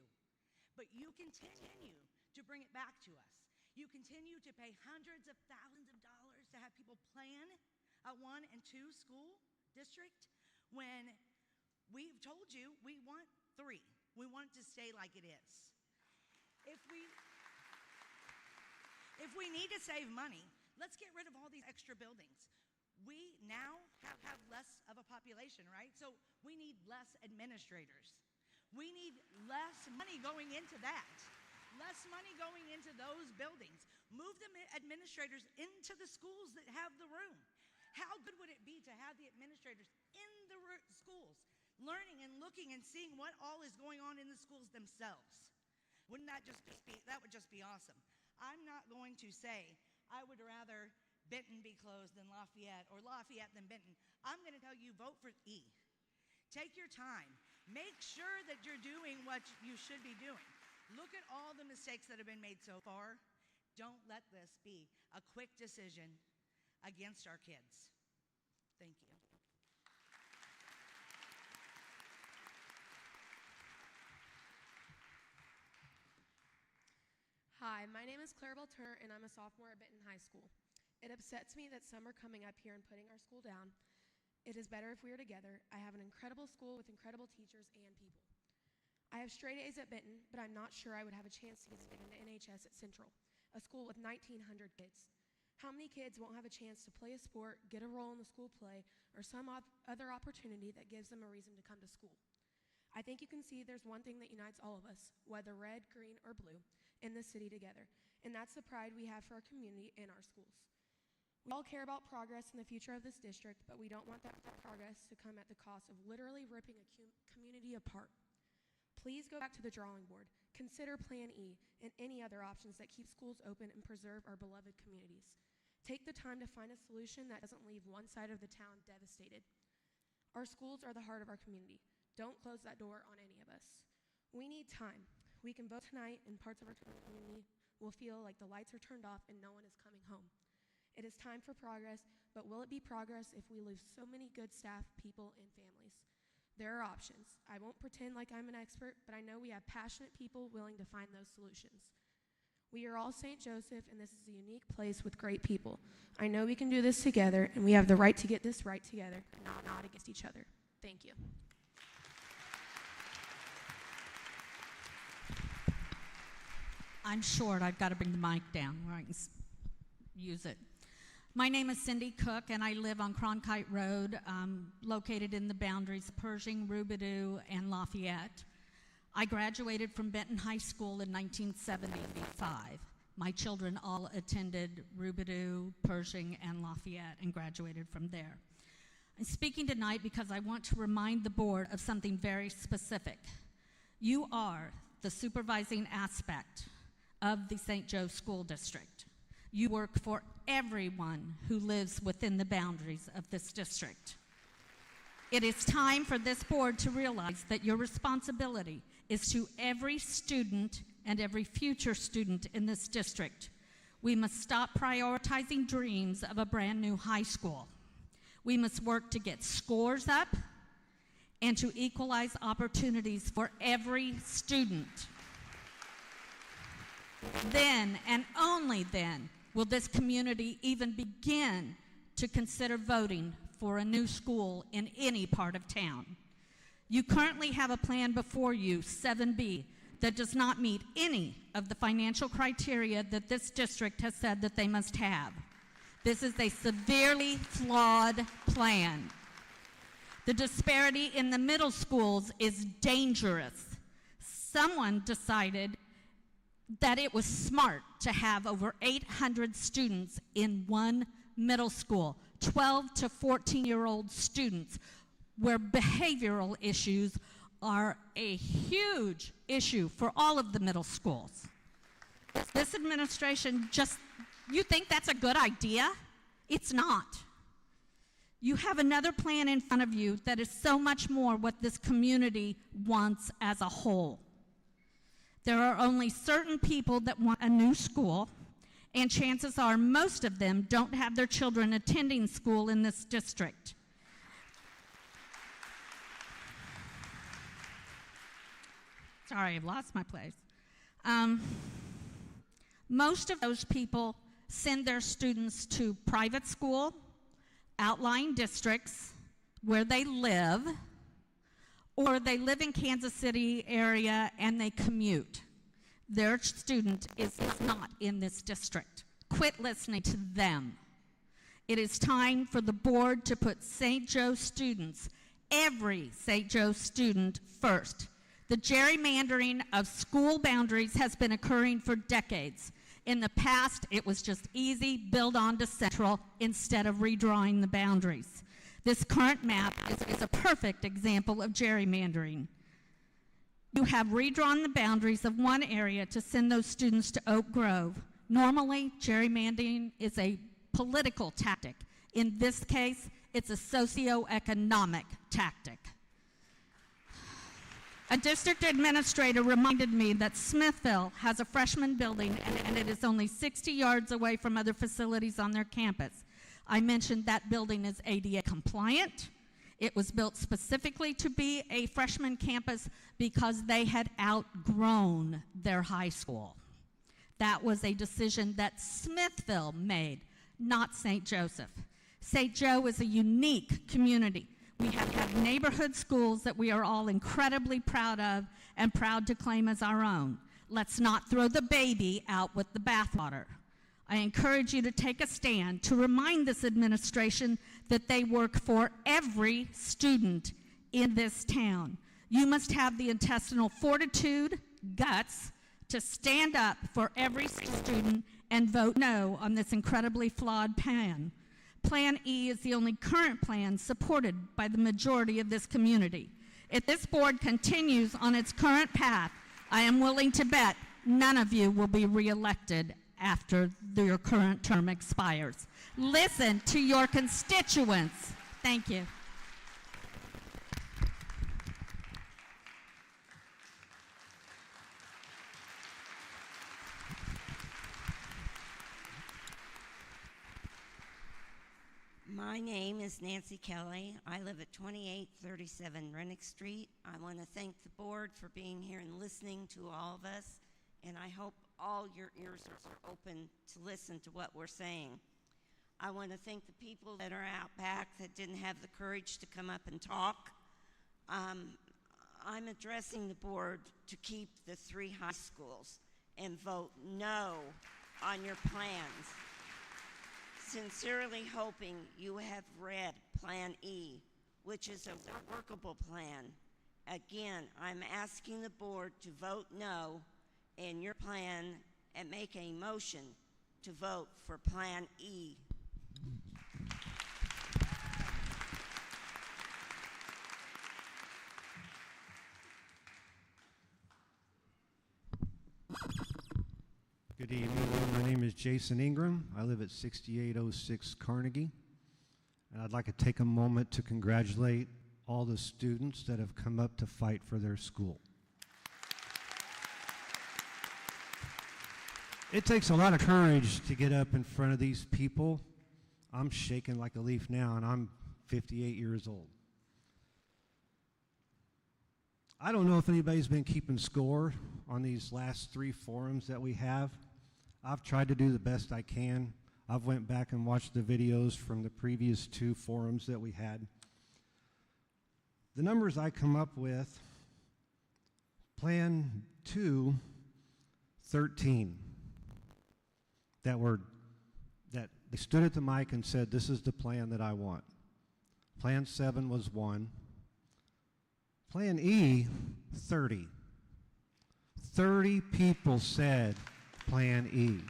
Speaker 17: But you continue to bring it back to us. You continue to pay hundreds of thousands of dollars to have people plan a 1 and 2 school district when we've told you we want 3. We want it to stay like it is. If we need to save money, let's get rid of all these extra buildings. We now have less of a population, right? So we need less administrators. We need less money going into that. Less money going into those buildings. Move the administrators into the schools that have the room. How good would it be to have the administrators in the schools, learning and looking and seeing what all is going on in the schools themselves? Wouldn't that that would just be awesome. I'm not going to say I would rather Benton be closed than Lafayette or Lafayette than Benton. I'm going to tell you, vote for E. Take your time. Make sure that you're doing what you should be doing. Look at all the mistakes that have been made so far. Don't let this be a quick decision against our kids. Thank you.
Speaker 13: Hi, my name is Clarabelle Turner, and I'm a sophomore at Benton High School. It upsets me that some are coming up here and putting our school down. It is better if we are together. I have an incredible school with incredible teachers and people. I have straight A's at Benton, but I'm not sure I would have a chance to get into NHS at Central, a school with 1,900 kids. How many kids won't have a chance to play a sport, get a role in the school play, or some other opportunity that gives them a reason to come to school? I think you can see there's one thing that unites all of us, whether red, green, or blue, in this city together, and that's the pride we have for our community and our schools. We all care about progress and the future of this district, but we don't want that progress to come at the cost of literally ripping a community apart. Please go back to the drawing board, consider Plan E and any other options that keep schools open and preserve our beloved communities. Take the time to find a solution that doesn't leave one side of the town devastated. Our schools are the heart of our community. Don't close that door on any of us. We need time. We can vote tonight and parts of our community will feel like the lights are turned off and no one is coming home. It is time for progress, but will it be progress if we lose so many good staff, people, and families? There are options. I won't pretend like I'm an expert, but I know we have passionate people willing to find those solutions. We are all St. Joseph, and this is a unique place with great people. I know we can do this together, and we have the right to get this right together, not against each other. Thank you.
Speaker 18: I'm short. I've got to bring the mic down where I can use it. My name is Cindy Cook, and I live on Cronkite Road, located in the boundaries of Pershing, Roubidoux, and Lafayette. I graduated from Benton High School in 1975. My children all attended Roubidoux, Pershing, and Lafayette and graduated from there. I'm speaking tonight because I want to remind the board of something very specific. You are the supervising aspect of the St. Joe School District. You work for everyone who lives within the boundaries of this district. It is time for this board to realize that your responsibility is to every student and every future student in this district. We must stop prioritizing dreams of a brand new high school. We must work to get scores up and to equalize opportunities for every student. Then, and only then, will this community even begin to consider voting for a new school in any part of town. You currently have a plan before you, 7B, that does not meet any of the financial criteria that this district has said that they must have. This is a severely flawed plan. The disparity in the middle schools is dangerous. Someone decided that it was smart to have over 800 students in one middle school, 12 to 14-year-old students, where behavioral issues are a huge issue for all of the middle schools. This administration you think that's a good idea? It's not. You have another plan in front of you that is so much more what this community wants as a whole. There are only certain people that want a new school, and chances are most of them don't have their children attending school in this district. Sorry, I've lost my place. Most of those people send their students to private school, outlying districts where they live, or they live in Kansas City area and they commute. Their student is not in this district. Quit listening to them. It is time for the board to put St. Joe students, every St. Joe student, first. The gerrymandering of school boundaries has been occurring for decades. In the past, it was just easy, build on to Central instead of redrawing the boundaries. This current map is a perfect example of gerrymandering. You have redrawn the boundaries of one area to send those students to Oak Grove. Normally, gerrymandering is a political tactic. In this case, it's a socioeconomic tactic. A district administrator reminded me that Smithville has a freshman building and it is only 60 yards away from other facilities on their campus. I mentioned that building is ADA compliant. It was built specifically to be a freshman campus because they had outgrown their high school. That was a decision that Smithville made, not St. Joseph. St. Joe is a unique community. We have neighborhood schools that we are all incredibly proud of and proud to claim as our own. Let's not throw the baby out with the bathwater. I encourage you to take a stand to remind this administration that they work for every student in this town. You must have the intestinal fortitude, guts, to stand up for every student and vote no on this incredibly flawed plan. Plan E is the only current plan supported by the majority of this community. If this board continues on its current path, I am willing to bet none of you will be reelected after your current term expires. Listen to your constituents. Thank you.
Speaker 19: My name is Nancy Kelly. I live at 2837 Rennick Street. I want to thank the board for being here and listening to all of us, and I hope all your ears are open to listen to what we're saying. I want to thank the people that are out back that didn't have the courage to come up and talk. I'm addressing the board to keep the 3 high schools and vote no on your plans. Sincerely hoping you have read Plan E, which is a workable plan. Again, I'm asking the board to vote no in your plan and make a motion to vote for Plan E.
Speaker 20: Good evening. My name is Jason Ingram. I live at 6806 Carnegie. And I'd like to take a moment to congratulate all the students that have come up to fight for their school. It takes a lot of courage to get up in front of these people. I'm shaking like a leaf now, and I'm 58 years old. I don't know if anybody's been keeping score on these last 3 forums that we have. I've tried to do the best I can. I've went back and watched the videos from the previous 2 forums that we had. The numbers I come up with, Plan 2, 13. That they stood at the mic and said, this is the plan that I want. Plan 7 was 1. Plan E, 30. 30 people said Plan E.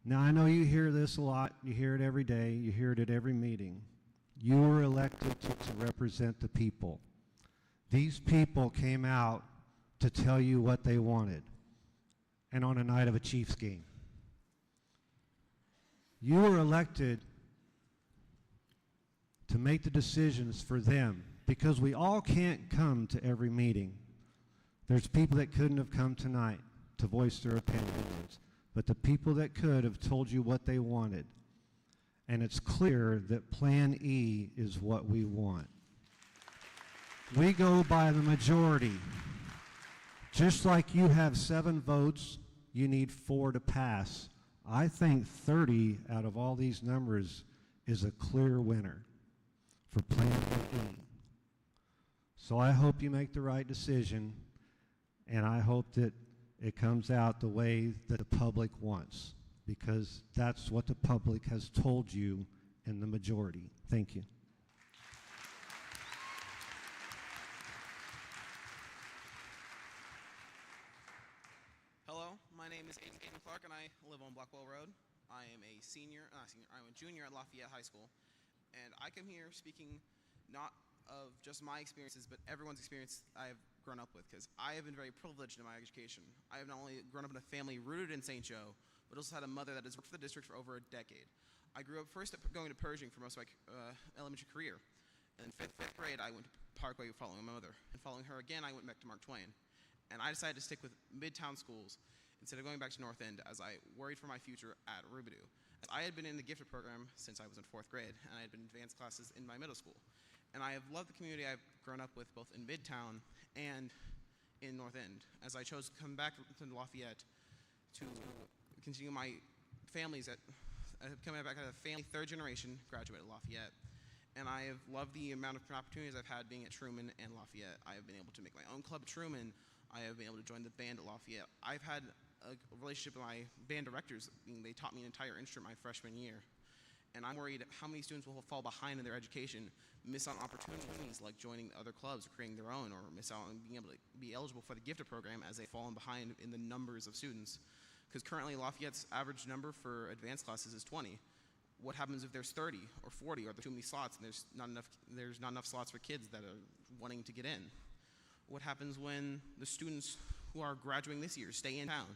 Speaker 20: Now, I know you hear this a lot. You hear it every day. You hear it at every meeting. You were elected to represent the people. These people came out to tell you what they wanted, and on a night of a Chiefs game. You were elected to make the decisions for them, because we all can't come to every meeting. There's people that couldn't have come tonight to voice their opinions, but the people that could have told you what they wanted. And it's clear that Plan E is what we want. We go by the majority. Just like you have 7 votes, you need 4 to pass. I think 30 out of all these numbers is a clear winner for Plan E. So I hope you make the right decision, and I hope that it comes out the way that the public wants, because that's what the public has told you in the majority. Thank you.
Speaker 21: Hello, my name is Edmond Clark, and I live on Blackwell Road. I am a I'm a junior at Lafayette High School, and I come here speaking not of just my experiences, but everyone's experience I have grown up with, because I have been very privileged in my education. I have not only grown up in a family rooted in St. Joe, but also had a mother that has worked for the district for over a decade. I grew up first going to Pershing for most of my elementary career. And in fifth grade, I went to Parkway following my mother. And following her again, I went back to Mark Twain. And I decided to stick with Midtown schools instead of going back to North End, as I worried for my future at Rubidoux. As I had been in the gifted program since I was in 4th grade, and I had been in advanced classes in my middle school. And I have loved the community I've grown up with, both in Midtown and in North End, as I chose to come back to Lafayette to continue my family's coming back as a family, third generation graduate at Lafayette. And I have loved the amount of opportunities I've had being at Truman and Lafayette. I have been able to make my own club at Truman. I have been able to join the band at Lafayette. I've had a relationship with my band directors. They taught me an entire instrument my freshman year. And I'm worried how many students will fall behind in their education, miss out on opportunities like joining other clubs or creating their own, or miss out on being able to be eligible for the gifted program as they've fallen behind in the numbers of students. Because currently Lafayette's average number for advanced classes is 20. What happens if there's 30 or 40, or there's too many slots and there's not enough slots for kids that are wanting to get in? What happens when the students who are graduating this year stay in town,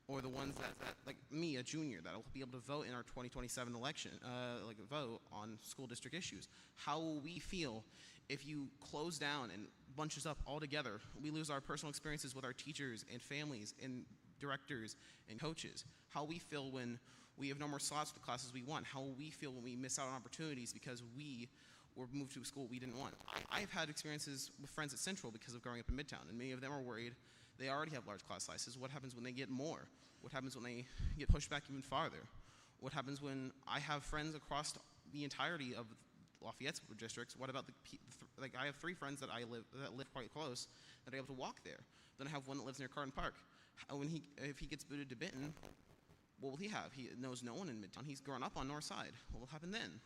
Speaker 21: or the ones that like me, a junior, that will be able to vote in our 2027 election, vote on school district issues? How will we feel if you close down and bunch us up all together? We lose our personal experiences with our teachers and families and directors and coaches. How will we feel when we have no more slots for the classes we want? How will we feel when we miss out on opportunities because we were moved to a school we didn't want? I've had experiences with friends at Central because of growing up in Midtown, and many of them are worried. They already have large class sizes. What happens when they get more? What happens when they get pushed back even farther? What happens when I have friends across the entirety of Lafayette's districts? What about I have 3 friends that live quite close that are able to walk there. Then I have one that lives near Carton Park. If he gets booted to Benton, what will he have? He knows no one in Midtown. He's grown up on North Side. What will happen then?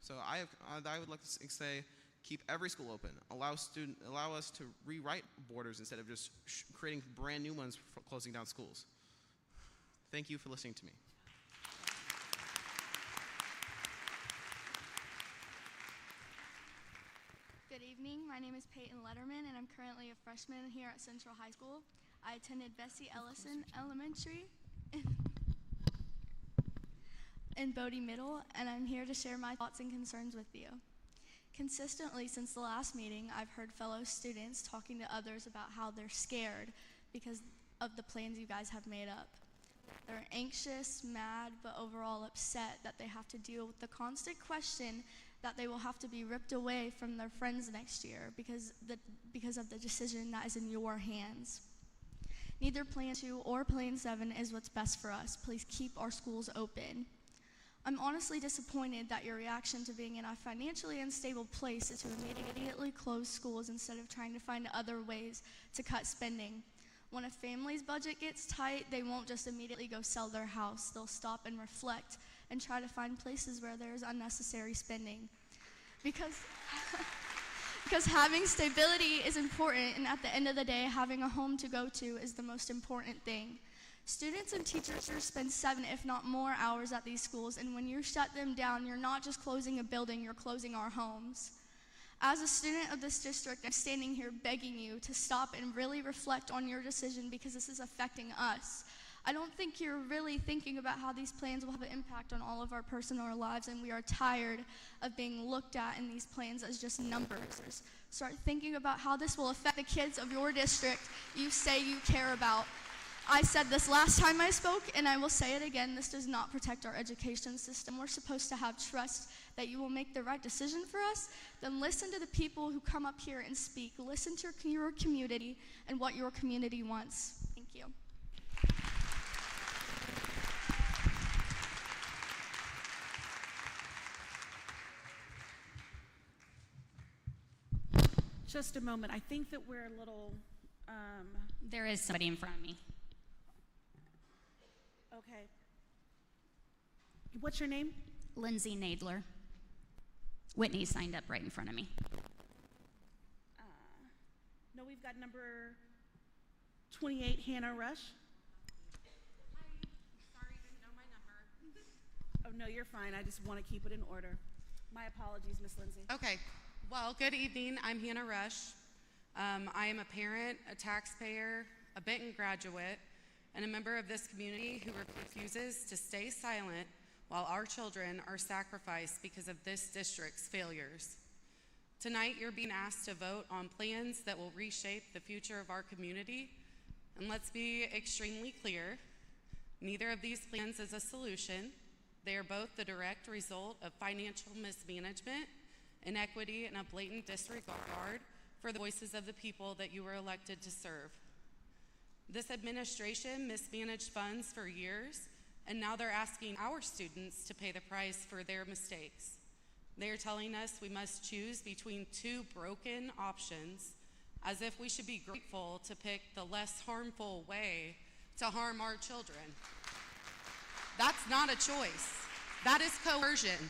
Speaker 21: So I would like to say, keep every school open. Allow us to rewrite borders instead of just creating brand new ones for closing down schools. Thank you for listening to me.
Speaker 4: Good evening. My name is Peyton Letterman, and I'm currently a freshman here at Central High School. I attended Bessie Ellison Elementary in Bodie Middle, and I'm here to share my thoughts and concerns with you. Consistently since the last meeting, I've heard fellow students talking to others about how they're scared because of the plans you guys have made up. They're anxious, mad, but overall upset that they have to deal with the constant question that they will have to be ripped away from their friends next year because of the decision that is in your hands. Neither Plan 2 or Plan 7 is what's best for us. Please keep our schools open. I'm honestly disappointed that your reaction to being in a financially unstable place is to immediately close schools instead of trying to find other ways to cut spending. When a family's budget gets tight, they won't just immediately go sell their house. They'll stop and reflect and try to find places where there's unnecessary spending. Because having stability is important, and at the end of the day, having a home to go to is the most important thing. Students and teachers spend 7, if not more, hours at these schools, and when you shut them down, you're not just closing a building, you're closing our homes. As a student of this district, I'm standing here begging you to stop and really reflect on your decision because this is affecting us. I don't think you're really thinking about how these plans will have an impact on all of our personal lives, and we are tired of being looked at in these plans as just numbers. Start thinking about how this will affect the kids of your district you say you care about. I said this last time I spoke, and I will say it again, this does not protect our education system. We're supposed to have trust that you will make the right decision for us. Then listen to the people who come up here and speak. Listen to your community and what your community wants. Thank you.
Speaker 22: Just a moment. I think that we're a little...
Speaker 23: There is somebody in front of me.
Speaker 22: Okay. What's your name?
Speaker 23: Lindsay Nadler. Whitney signed up right in front of me.
Speaker 22: No, we've got number 28, Hannah Rush.
Speaker 24: Sorry, didn't know my number.
Speaker 22: Oh, no, you're fine. I just want to keep it in order. My apologies, Miss Lindsay.
Speaker 24: Okay. Well, good evening. I'm Hannah Rush. I am a parent, a taxpayer, a Benton graduate, and a member of this community who refuses to stay silent while our children are sacrificed because of this district's failures. Tonight, you're being asked to vote on plans that will reshape the future of our community. And let's be extremely clear, neither of these plans is a solution. They are both the direct result of financial mismanagement, inequity, and a blatant disregard for the voices of the people that you were elected to serve. This administration mismanaged funds for years, and now they're asking our students to pay the price for their mistakes. They are telling us we must choose between two broken options, as if we should be grateful to pick the less harmful way to harm our children. That's not a choice. That is coercion.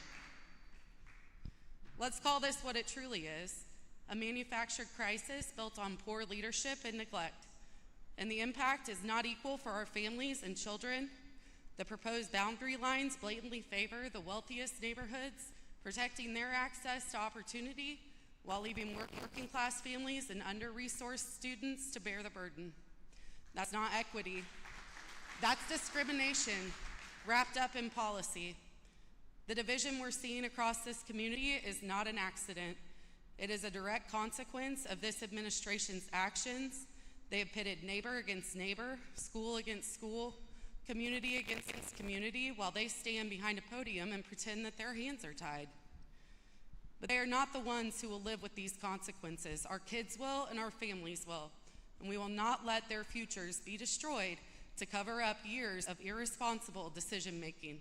Speaker 24: Let's call this what it truly is, a manufactured crisis built on poor leadership and neglect. And the impact is not equal for our families and children. The proposed boundary lines blatantly favor the wealthiest neighborhoods, protecting their access to opportunity while leaving working class families and under-resourced students to bear the burden. That's not equity. That's discrimination wrapped up in policy. The division we're seeing across this community is not an accident. It is a direct consequence of this administration's actions. They have pitted neighbor against neighbor, school against school, community against community, while they stand behind a podium and pretend that their hands are tied. But they are not the ones who will live with these consequences. Our kids will and our families will. And we will not let their futures be destroyed to cover up years of irresponsible decision making.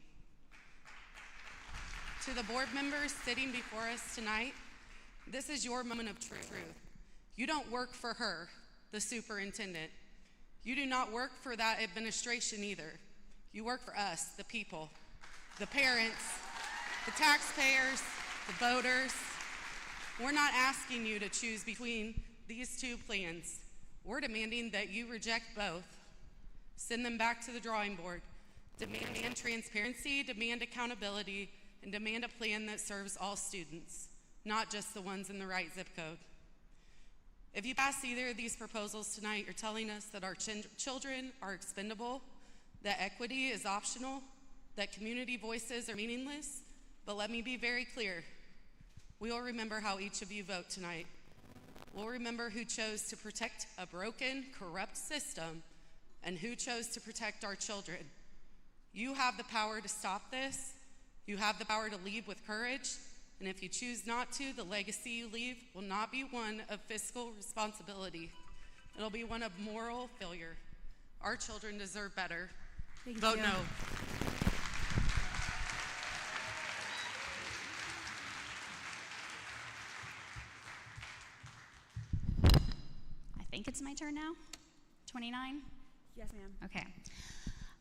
Speaker 24: To the board members sitting before us tonight, this is your moment of truth. You don't work for her, the superintendent. You do not work for that administration either. You work for us, the people, the parents, the taxpayers, the voters. We're not asking you to choose between these two plans. We're demanding that you reject both. Send them back to the drawing board. Demand transparency, demand accountability, and demand a plan that serves all students, not just the ones in the right zip code. If you pass either of these proposals tonight, you're telling us that our children are expendable, that equity is optional, that community voices are meaningless. But let me be very clear. We will remember how each of you vote tonight. We'll remember who chose to protect a broken, corrupt system and who chose to protect our children. You have the power to stop this. You have the power to lead with courage. And if you choose not to, the legacy you leave will not be one of fiscal responsibility. It'll be one of moral failure. Our children deserve better. Vote no.
Speaker 23: I think it's my turn now. 29?
Speaker 22: Yes, ma'am.
Speaker 23: Okay.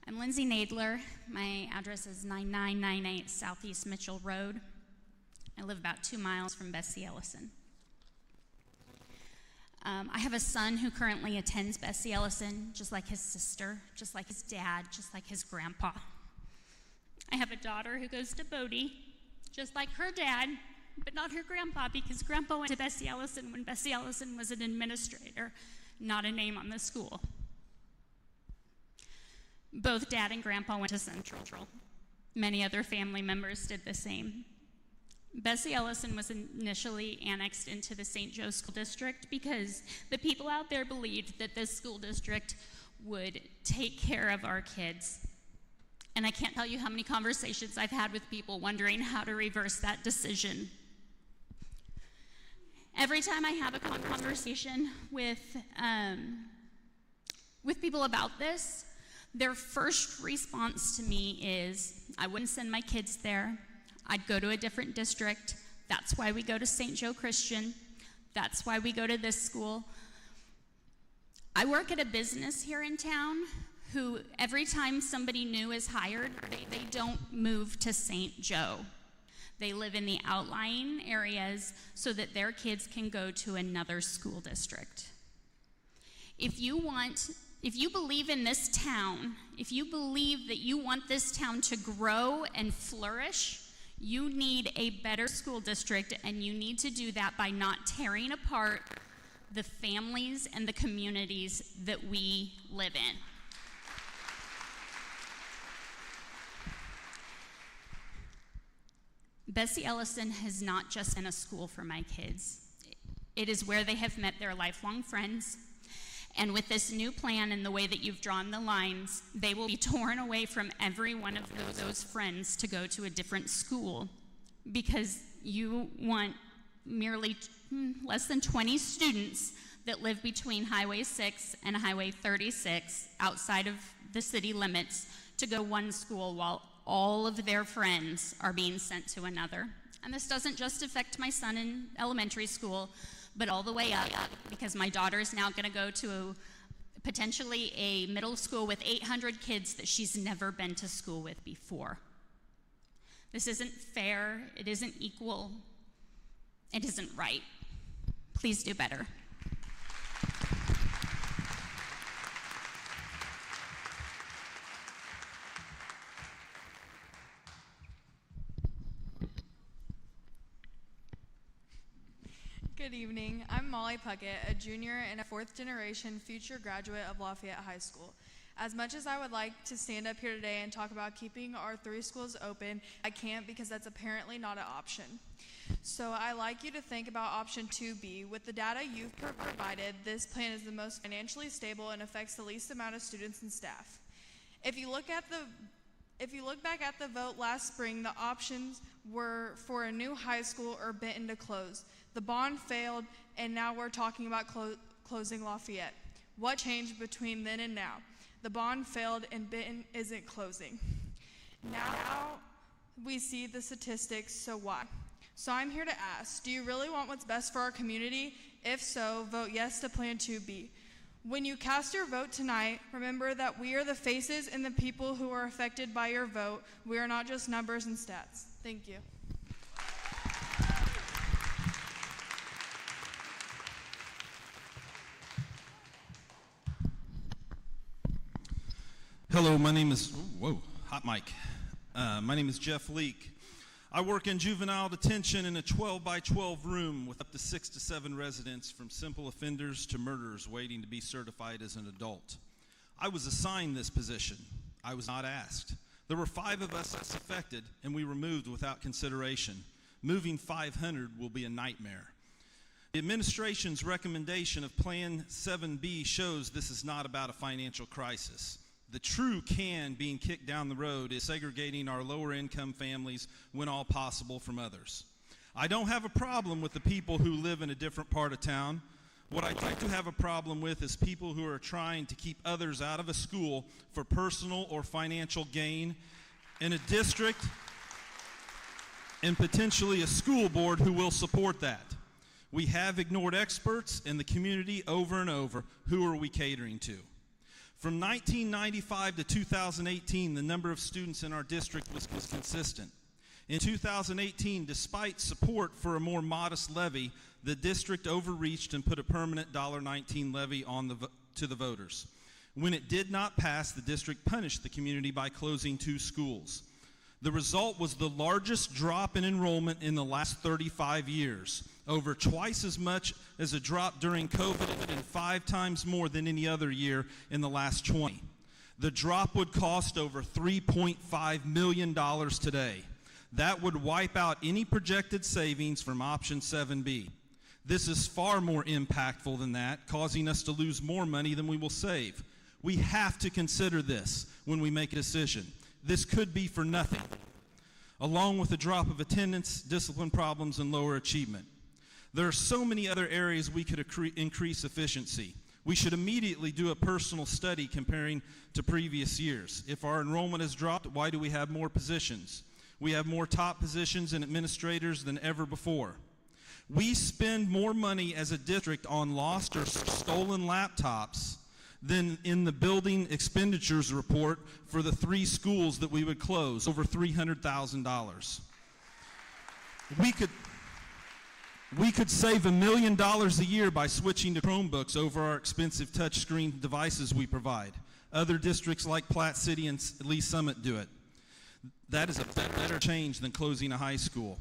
Speaker 23: I'm Lindsay Nadler. My address is 9998 Southeast Mitchell Road. I live about 2 miles from Bessie Ellison. I have a son who currently attends Bessie Ellison, just like his sister, just like his dad, just like his grandpa. I have a daughter who goes to Bodie, just like her dad, but not her grandpa, because grandpa went to Bessie Ellison when Bessie Ellison was an administrator, not a name on the school. Both dad and grandpa went to Central. Many other family members did the same. Bessie Ellison was initially annexed into the St. Joe School District because the people out there believed that this school district would take care of our kids. And I can't tell you how many conversations I've had with people wondering how to reverse that decision. Every time I have a conversation with people about this, their first response to me is, I wouldn't send my kids there. I'd go to a different district. That's why we go to St. Joe Christian. That's why we go to this school. I work at a business here in town who every time somebody new is hired, they don't move to St. Joe. They live in the outlying areas so that their kids can go to another school district. If you believe in this town, if you believe that you want this town to grow and flourish, you need a better school district, and you need to do that by not tearing apart the families and the communities that we live in. Bessie Ellison has not just been a school for my kids. It is where they have met their lifelong friends. And with this new plan and the way that you've drawn the lines, they will be torn away from every one of those friends to go to a different school because you want merely less than 20 students that live between Highway 6 and Highway 36 outside of the city limits to go one school while all of their friends are being sent to another. And this doesn't just affect my son in elementary school, but all the way up, because my daughter is now going to go to potentially a middle school with 800 kids that she's never been to school with before. This isn't fair, it isn't equal, it isn't right. Please do better.
Speaker 1: Good evening. I'm Molly Puckett, a junior and a fourth-generation future graduate of Lafayette High School. As much as I would like to stand up here today and talk about keeping our 3 schools open, I can't because that's apparently not an option. So I'd like you to think about option 2B. With the data you've provided, this plan is the most financially stable and affects the least amount of students and staff. If you look back at the vote last spring, the options were for a new high school or Benton to close. The bond failed, and now we're talking about closing Lafayette. What changed between then and now? The bond failed, and Benton isn't closing. Now we see the statistics, so why? So I'm here to ask, do you really want what's best for our community? If so, vote yes to Plan 2B. When you cast your vote tonight, remember that we are the faces and the people who are affected by your vote. We are not just numbers and stats. Thank you.
Speaker 2: Hello, my name is, hot mic. My name is Jeff Leake. I work in juvenile detention in a 12 by 12 room with up to 6 to 7 residents, from simple offenders to murderers waiting to be certified as an adult. I was assigned this position. I was not asked. There were 5 of us affected, and we were moved without consideration. Moving 500 will be a nightmare. The administration's recommendation of Plan 7B shows this is not about a financial crisis. The true can being kicked down the road is segregating our lower income families when all possible from others. I don't have a problem with the people who live in a different part of town. What I'd like to have a problem with is people who are trying to keep others out of a school for personal or financial gain in a district and potentially a school board who will support that. We have ignored experts in the community over and over. Who are we catering to? From 1995 to 2018, the number of students in our district was consistent. In 2018, despite support for a more modest levy, the district overreached and put a permanent $1.19 levy on to the voters. When it did not pass, the district punished the community by closing 2 schools. The result was the largest drop in enrollment in the last 35 years, over twice as much as a drop during COVID and 5 times more than any other year in the last 20. The drop would cost over $3.5 million today. That would wipe out any projected savings from option 7B. This is far more impactful than that, causing us to lose more money than we will save. We have to consider this when we make a decision. This could be for nothing, along with a drop of attendance, discipline problems, and lower achievement. There are so many other areas we could increase efficiency. We should immediately do a personal study comparing to previous years. If our enrollment has dropped, why do we have more positions? We have more top positions and administrators than ever before. We spend more money as a district on lost or stolen laptops than in the building expenditures report for the 3 schools that we would close, over $300,000. We could save $1 million a year by switching to Chromebooks over our expensive touchscreen devices we provide. Other districts like Platte City and Lee Summit do it. That is a better change than closing a high school.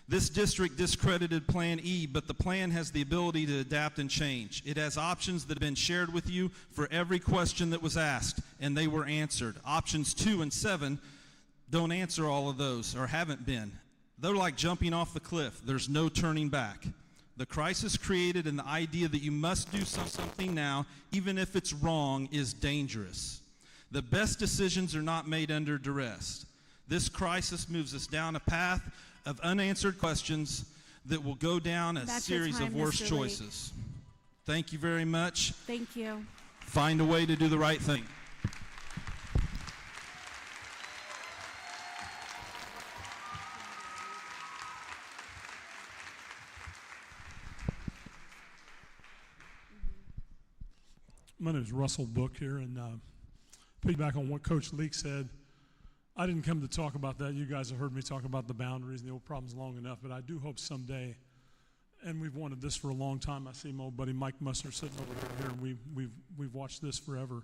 Speaker 2: This district discredited Plan E, but the plan has the ability to adapt and change. It has options that have been shared with you for every question that was asked, and they were answered. Options 2 and 7 don't answer all of those, or haven't been. They're like jumping off the cliff. There's no turning back. The crisis created and the idea that you must do something now, even if it's wrong, is dangerous. The best decisions are not made under duress. This crisis moves us down a path of unanswered questions that will go down a
Speaker 22: That's your
Speaker 2: series
Speaker 22: time,
Speaker 2: of worse
Speaker 22: Mr. Leak.
Speaker 2: choices. Thank you very much.
Speaker 22: Thank you.
Speaker 2: Find a way to do the right thing.
Speaker 5: My name is Russell Book here, and piggyback on what Coach Leak said, I didn't come to talk about that. You guys have heard me talk about the boundaries and the old problems long enough, but I do hope someday, and we've wanted this for a long time. I see my old buddy Mike Musser sitting over here, and we've watched this forever.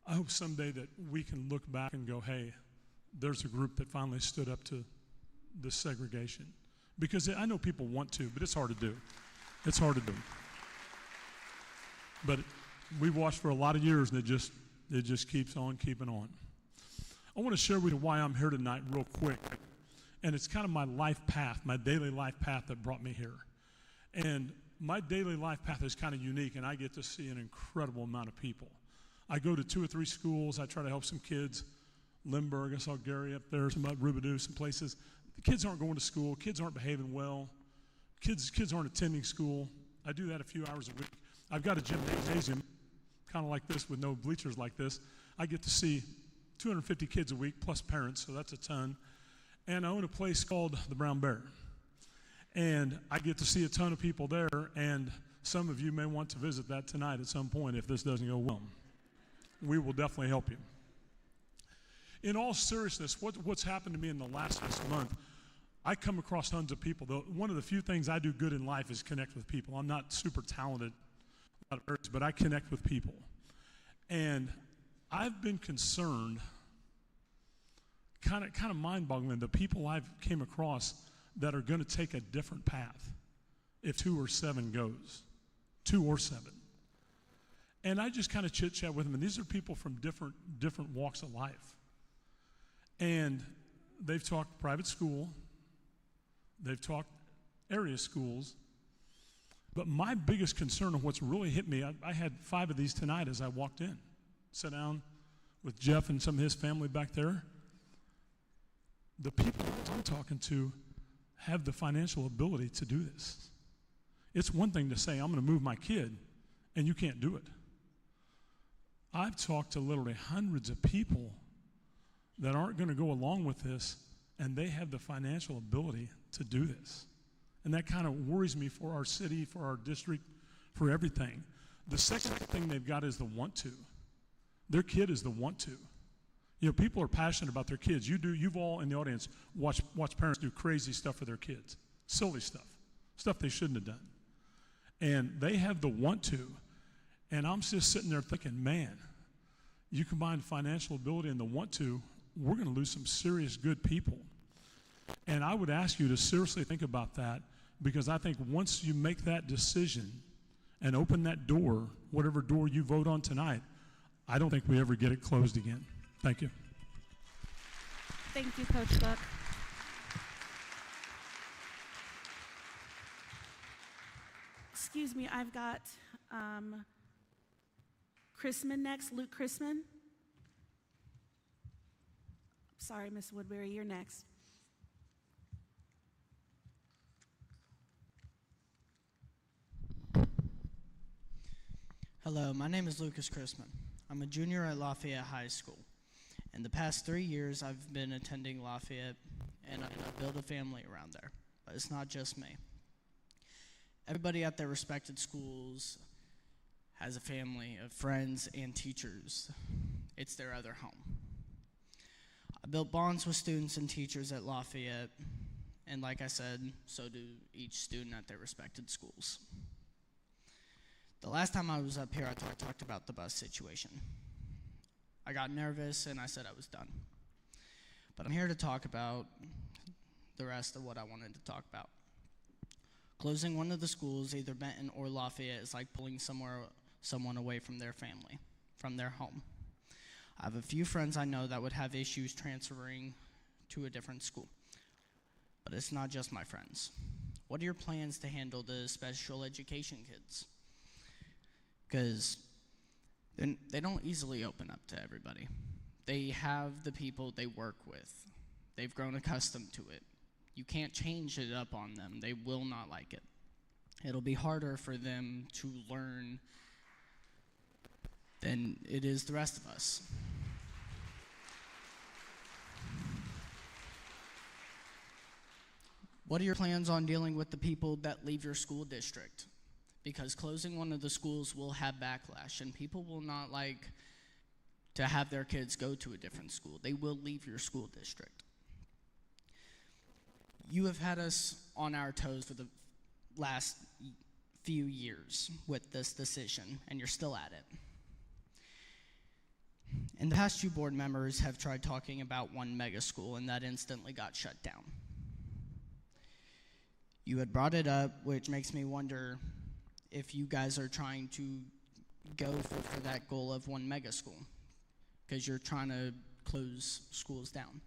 Speaker 5: I hope someday that we can look back and go, hey, there's a group that finally stood up to this segregation. Because I know people want to, but it's hard to do. It's hard to do. But we've watched for a lot of years, and it just keeps on keeping on. I want to share with you why I'm here tonight real quick. And it's kind of my life path, my daily life path that brought me here. And my daily life path is kind of unique, and I get to see an incredible amount of people. I go to 2 or 3 schools. I try to help some kids. Lindbergh, I saw Gary up there, some Rubidoux, some places. The kids aren't going to school. Kids aren't behaving well. Kids aren't attending school. I do that a few hours a week. I've got a gymnasium, kind of like this with no bleachers like this. I get to see 250 kids a week plus parents, so that's a ton. And I own a place called the Brown Bear. And I get to see a ton of people there, and some of you may want to visit that tonight at some point if this doesn't go well. We will definitely help you. In all seriousness, what's happened to me in the last month, I come across tons of people. One of the few things I do good in life is connect with people. I'm not super talented, but I connect with people. And I've been concerned, kind of mind-boggling, the people I've came across that are going to take a different path if 2 or 7 goes. 2 or 7. And I just kind of chit-chat with them, and these are people from different walks of life. And they've talked private school, they've talked area schools, but my biggest concern of what's really hit me, I had 5 of these tonight as I walked in. Sat down with Jeff and some of his family back there. The people I'm talking to have the financial ability to do this. It's one thing to say, I'm going to move my kid, and you can't do it. I've talked to literally hundreds of people that aren't going to go along with this, and they have the financial ability to do this. And that kind of worries me for our city, for our district, for everything. The second thing they've got is the want to. Their kid is the want to. You know, people are passionate about their kids. You've all in the audience watched parents do crazy stuff for their kids. Silly stuff they shouldn't have done. And they have the want to. And I'm just sitting there thinking, man, you combine financial ability and the want to, we're going to lose some serious good people. And I would ask you to seriously think about that, because I think once you make that decision and open that door, whatever door you vote on tonight, I don't think we ever get it closed again. Thank you.
Speaker 22: Thank you, Coach Book. Excuse me, I've got Chrisman next, Luke Chrisman. Sorry, Miss Woodbury, you're next.
Speaker 6: Hello, my name is Lucas Chrisman. I'm a junior at Lafayette High School. In the past 3 years, I've been attending Lafayette, and I've built a family around there. But it's not just me. Everybody at their respected schools has a family of friends and teachers. It's their other home. I built bonds with students and teachers at Lafayette, and like I said, so do each student at their respected schools. The last time I was up here, I talked about the bus situation. I got nervous and I said I was done. But I'm here to talk about the rest of what I wanted to talk about. Closing one of the schools, either Benton or Lafayette, is like pulling someone away from their family, from their home. I have a few friends I know that would have issues transferring to a different school. But it's not just my friends. What are your plans to handle the special education kids? Because they don't easily open up to everybody. They have the people they work with. They've grown accustomed to it. You can't change it up on them. They will not like it. It'll be harder for them to learn than it is the rest of us. What are your plans on dealing with the people that leave your school district? Because closing one of the schools will have backlash, and people will not like to have their kids go to a different school. They will leave your school district. You have had us on our toes for the last few years with this decision, and you're still at it. In the past, you board members have tried talking about one mega school, and that instantly got shut down. You had brought it up, which makes me wonder if you guys are trying to go for that goal of one mega school, because you're trying to close schools down.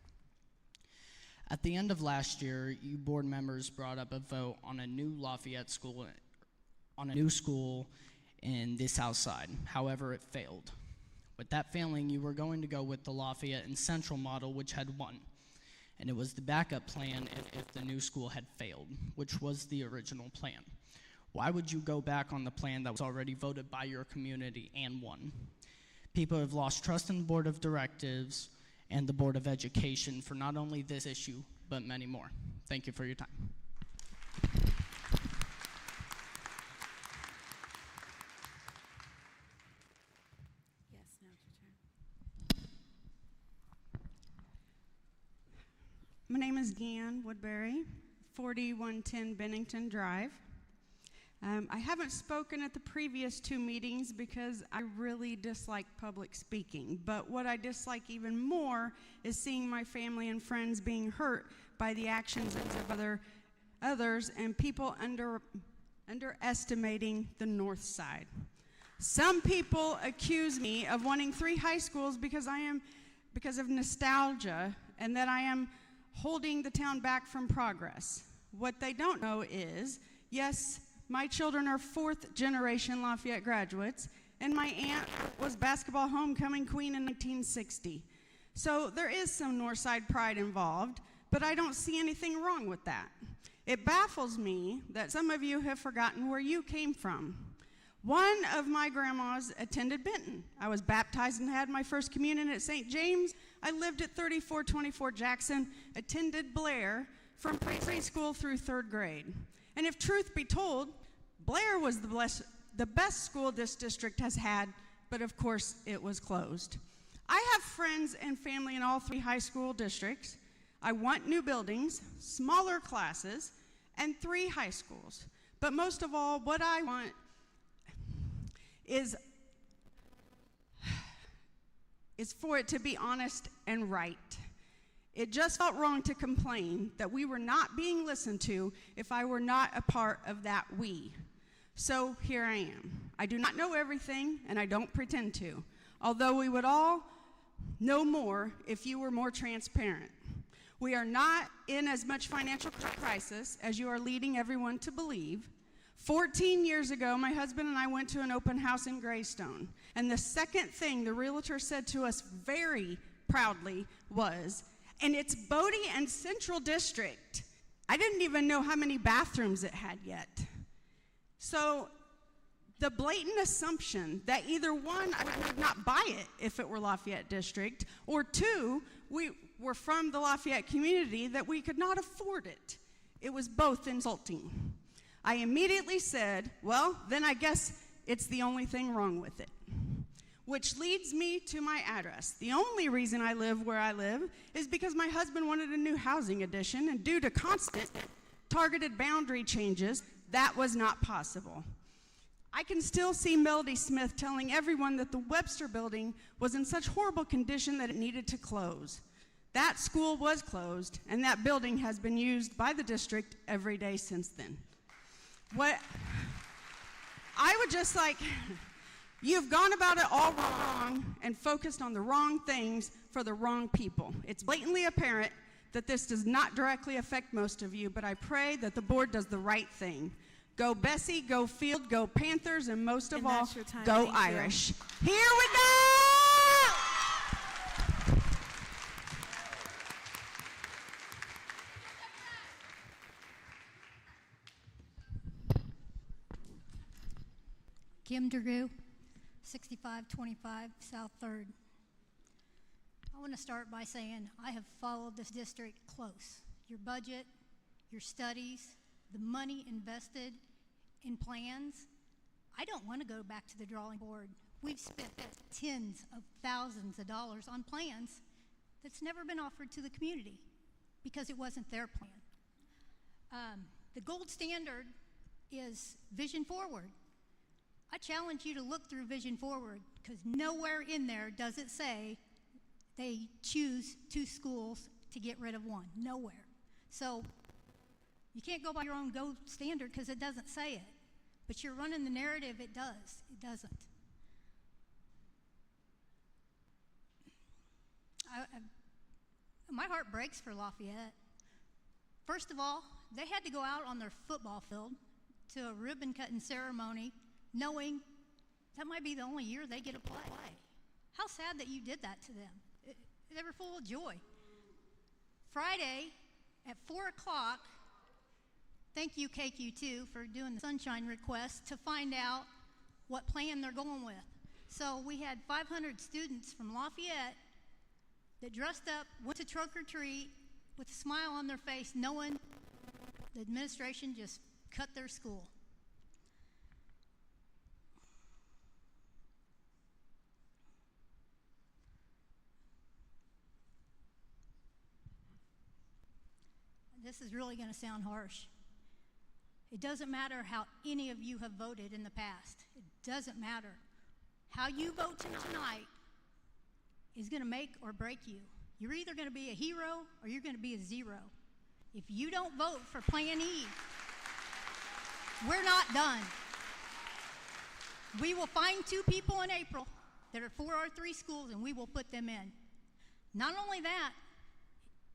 Speaker 6: At the end of last year, you board members brought up a vote on a new Lafayette school, on a new school in the South Side. However, it failed. With that failing, you were going to go with the Lafayette and Central model, which had won. And it was the backup plan if the new school had failed, which was the original plan. Why would you go back on the plan that was already voted by your community and won? People have lost trust in the Board of Directives and the Board of Education for not only this issue, but many more. Thank you for your time.
Speaker 22: Yes, now it's your turn. My name is Deanne Woodbury, 4110 Bennington Drive. I haven't spoken at the previous two meetings because I really dislike public speaking, but what I dislike even more is seeing my family and friends being hurt by the actions of others and people underestimating the North Side. Some people accuse me of wanting 3 high schools because of nostalgia and that I am holding the town back from progress. What they don't know is, yes, my children are 4th generation Lafayette graduates, and my aunt was basketball homecoming queen in 1960. So there is some Northside pride involved, but I don't see anything wrong with that. It baffles me that some of you have forgotten where you came from. One of my grandmas attended Benton. I was baptized and had my first communion at St. James. I lived at 3424 Jackson, attended Blair from preschool through 3rd grade. And if truth be told, Blair was the best school this district has had, but of course it was closed. I have friends and family in all 3 high school districts. I want new buildings, smaller classes, and 3 high schools. But most of all, what I want is for it to be honest and right. It just felt wrong to complain that we were not being listened to if I were not a part of that we. So here I am. I do not know everything, and I don't pretend to, although we would all know more if you were more transparent. We are not in as much financial crisis as you are leading everyone to believe. 14 years ago, my husband and I went to an open house in Greystone, and the second thing the realtor said to us very proudly was, "And it's Bodie and Central District." I didn't even know how many bathrooms it had yet. So the blatant assumption that either one, I would not buy it if it were Lafayette District, or 2, we were from the Lafayette community, that we could not afford it. It was both insulting. I immediately said, well, then I guess it's the only thing wrong with it. Which leads me to my address. The only reason I live where I live is because my husband wanted a new housing addition, and due to constant targeted boundary changes, that was not possible. I can still see Melody Smith telling everyone that the Webster building was in such horrible condition that it needed to close. That school was closed, and that building has been used by the district every day since then. What I would just like, you've gone about it all wrong and focused on the wrong things for the wrong people. It's blatantly apparent that this does not directly affect most of you, but I pray that the board does the right thing. Go Bessie, go Field, go Panthers, and most of all, go Irish. Here we go!
Speaker 7: Kim Drew, 6525 South 3rd. I want to start by saying I have followed this district close. Your budget, your studies, the money invested in plans. I don't want to go back to the drawing board. We've spent tens of thousands of dollars on plans that's never been offered to the community because it wasn't their plan. The gold standard is Vision Forward. I challenge you to look through Vision Forward because nowhere in there does it say they choose 2 schools to get rid of 1. Nowhere. So you can't go by your own gold standard because it doesn't say it. But you're running the narrative, it does. It doesn't. My heart breaks for Lafayette. First of all, they had to go out on their football field to a ribbon cutting ceremony knowing that might be the only year they get to play. How sad that you did that to them. They were full of joy. Friday at 4 o'clock, thank you KQ2 for doing the sunshine request to find out what plan they're going with. So we had 500 students from Lafayette that dressed up, went to trunk or treat with a smile on their face, knowing the administration just cut their school. This is really going to sound harsh. It doesn't matter how any of you have voted in the past. It doesn't matter. How you vote tonight is going to make or break you. You're either going to be a hero or you're going to be a zero. If you don't vote for Plan E, we're not done. We will find 2 people in April that are for our 3 schools and we will put them in. Not only that,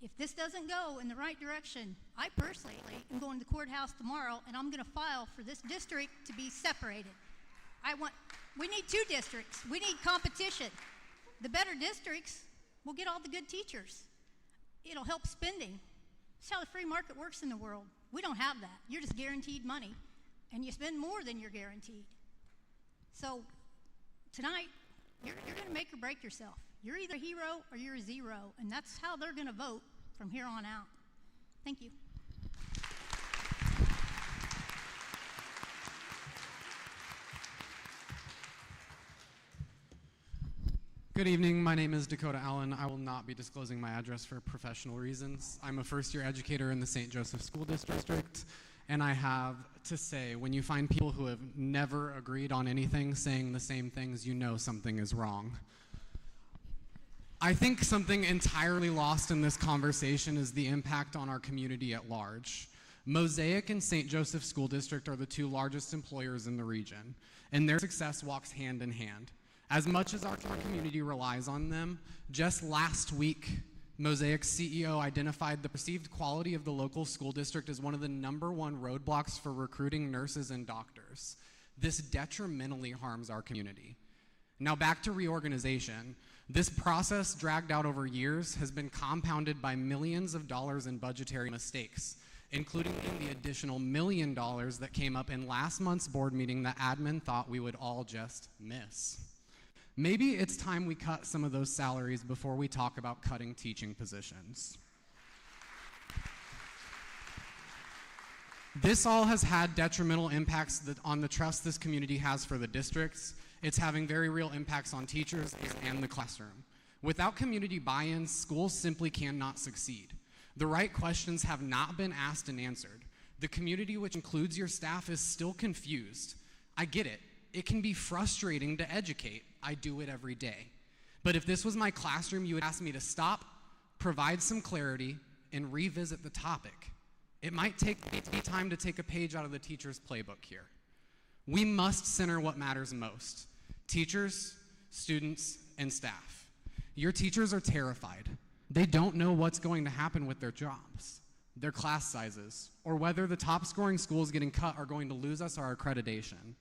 Speaker 7: if this doesn't go in the right direction, I personally am going to the courthouse tomorrow and I'm going to file for this district to be separated. We need 2 districts. We need competition. The better districts will get all the good teachers. It'll help spending. That's how the free market works in the world. We don't have that. You're just guaranteed money and you spend more than you're guaranteed. So tonight, you're going to make or break yourself. You're either a hero or you're a zero, and that's how they're going to vote from here on out. Thank you.
Speaker 9: Good evening. My name is Dakota Allen. I will not be disclosing my address for professional reasons. I'm a first-year educator in the St. Joseph School District, and I have to say, when you find people who have never agreed on anything saying the same things, you know something is wrong. I think something entirely lost in this conversation is the impact on our community at large. Mosaic and St. Joseph School District are the 2 largest employers in the region, and their success walks hand in hand. As much as our community relies on them, just last week, Mosaic's CEO identified the perceived quality of the local school district as one of the #1 roadblocks for recruiting nurses and doctors. This detrimentally harms our community. Now back to reorganization. This process, dragged out over years, has been compounded by millions of dollars in budgetary mistakes, including the additional $1 million that came up in last month's board meeting that admin thought we would all just miss. Maybe it's time we cut some of those salaries before we talk about cutting teaching positions. This all has had detrimental impacts on the trust this community has for the districts. It's having very real impacts on teachers and the classroom. Without community buy-in, schools simply cannot succeed. The right questions have not been asked and answered. The community, which includes your staff, is still confused. I get it. It can be frustrating to educate. I do it every day. But if this was my classroom, you would ask me to stop, provide some clarity, and revisit the topic. It might take me time to take a page out of the teacher's playbook here. We must center what matters most: teachers, students, and staff. Your teachers are terrified. They don't know what's going to happen with their jobs, their class sizes, or whether the top scoring schools getting cut are going to lose us our accreditation.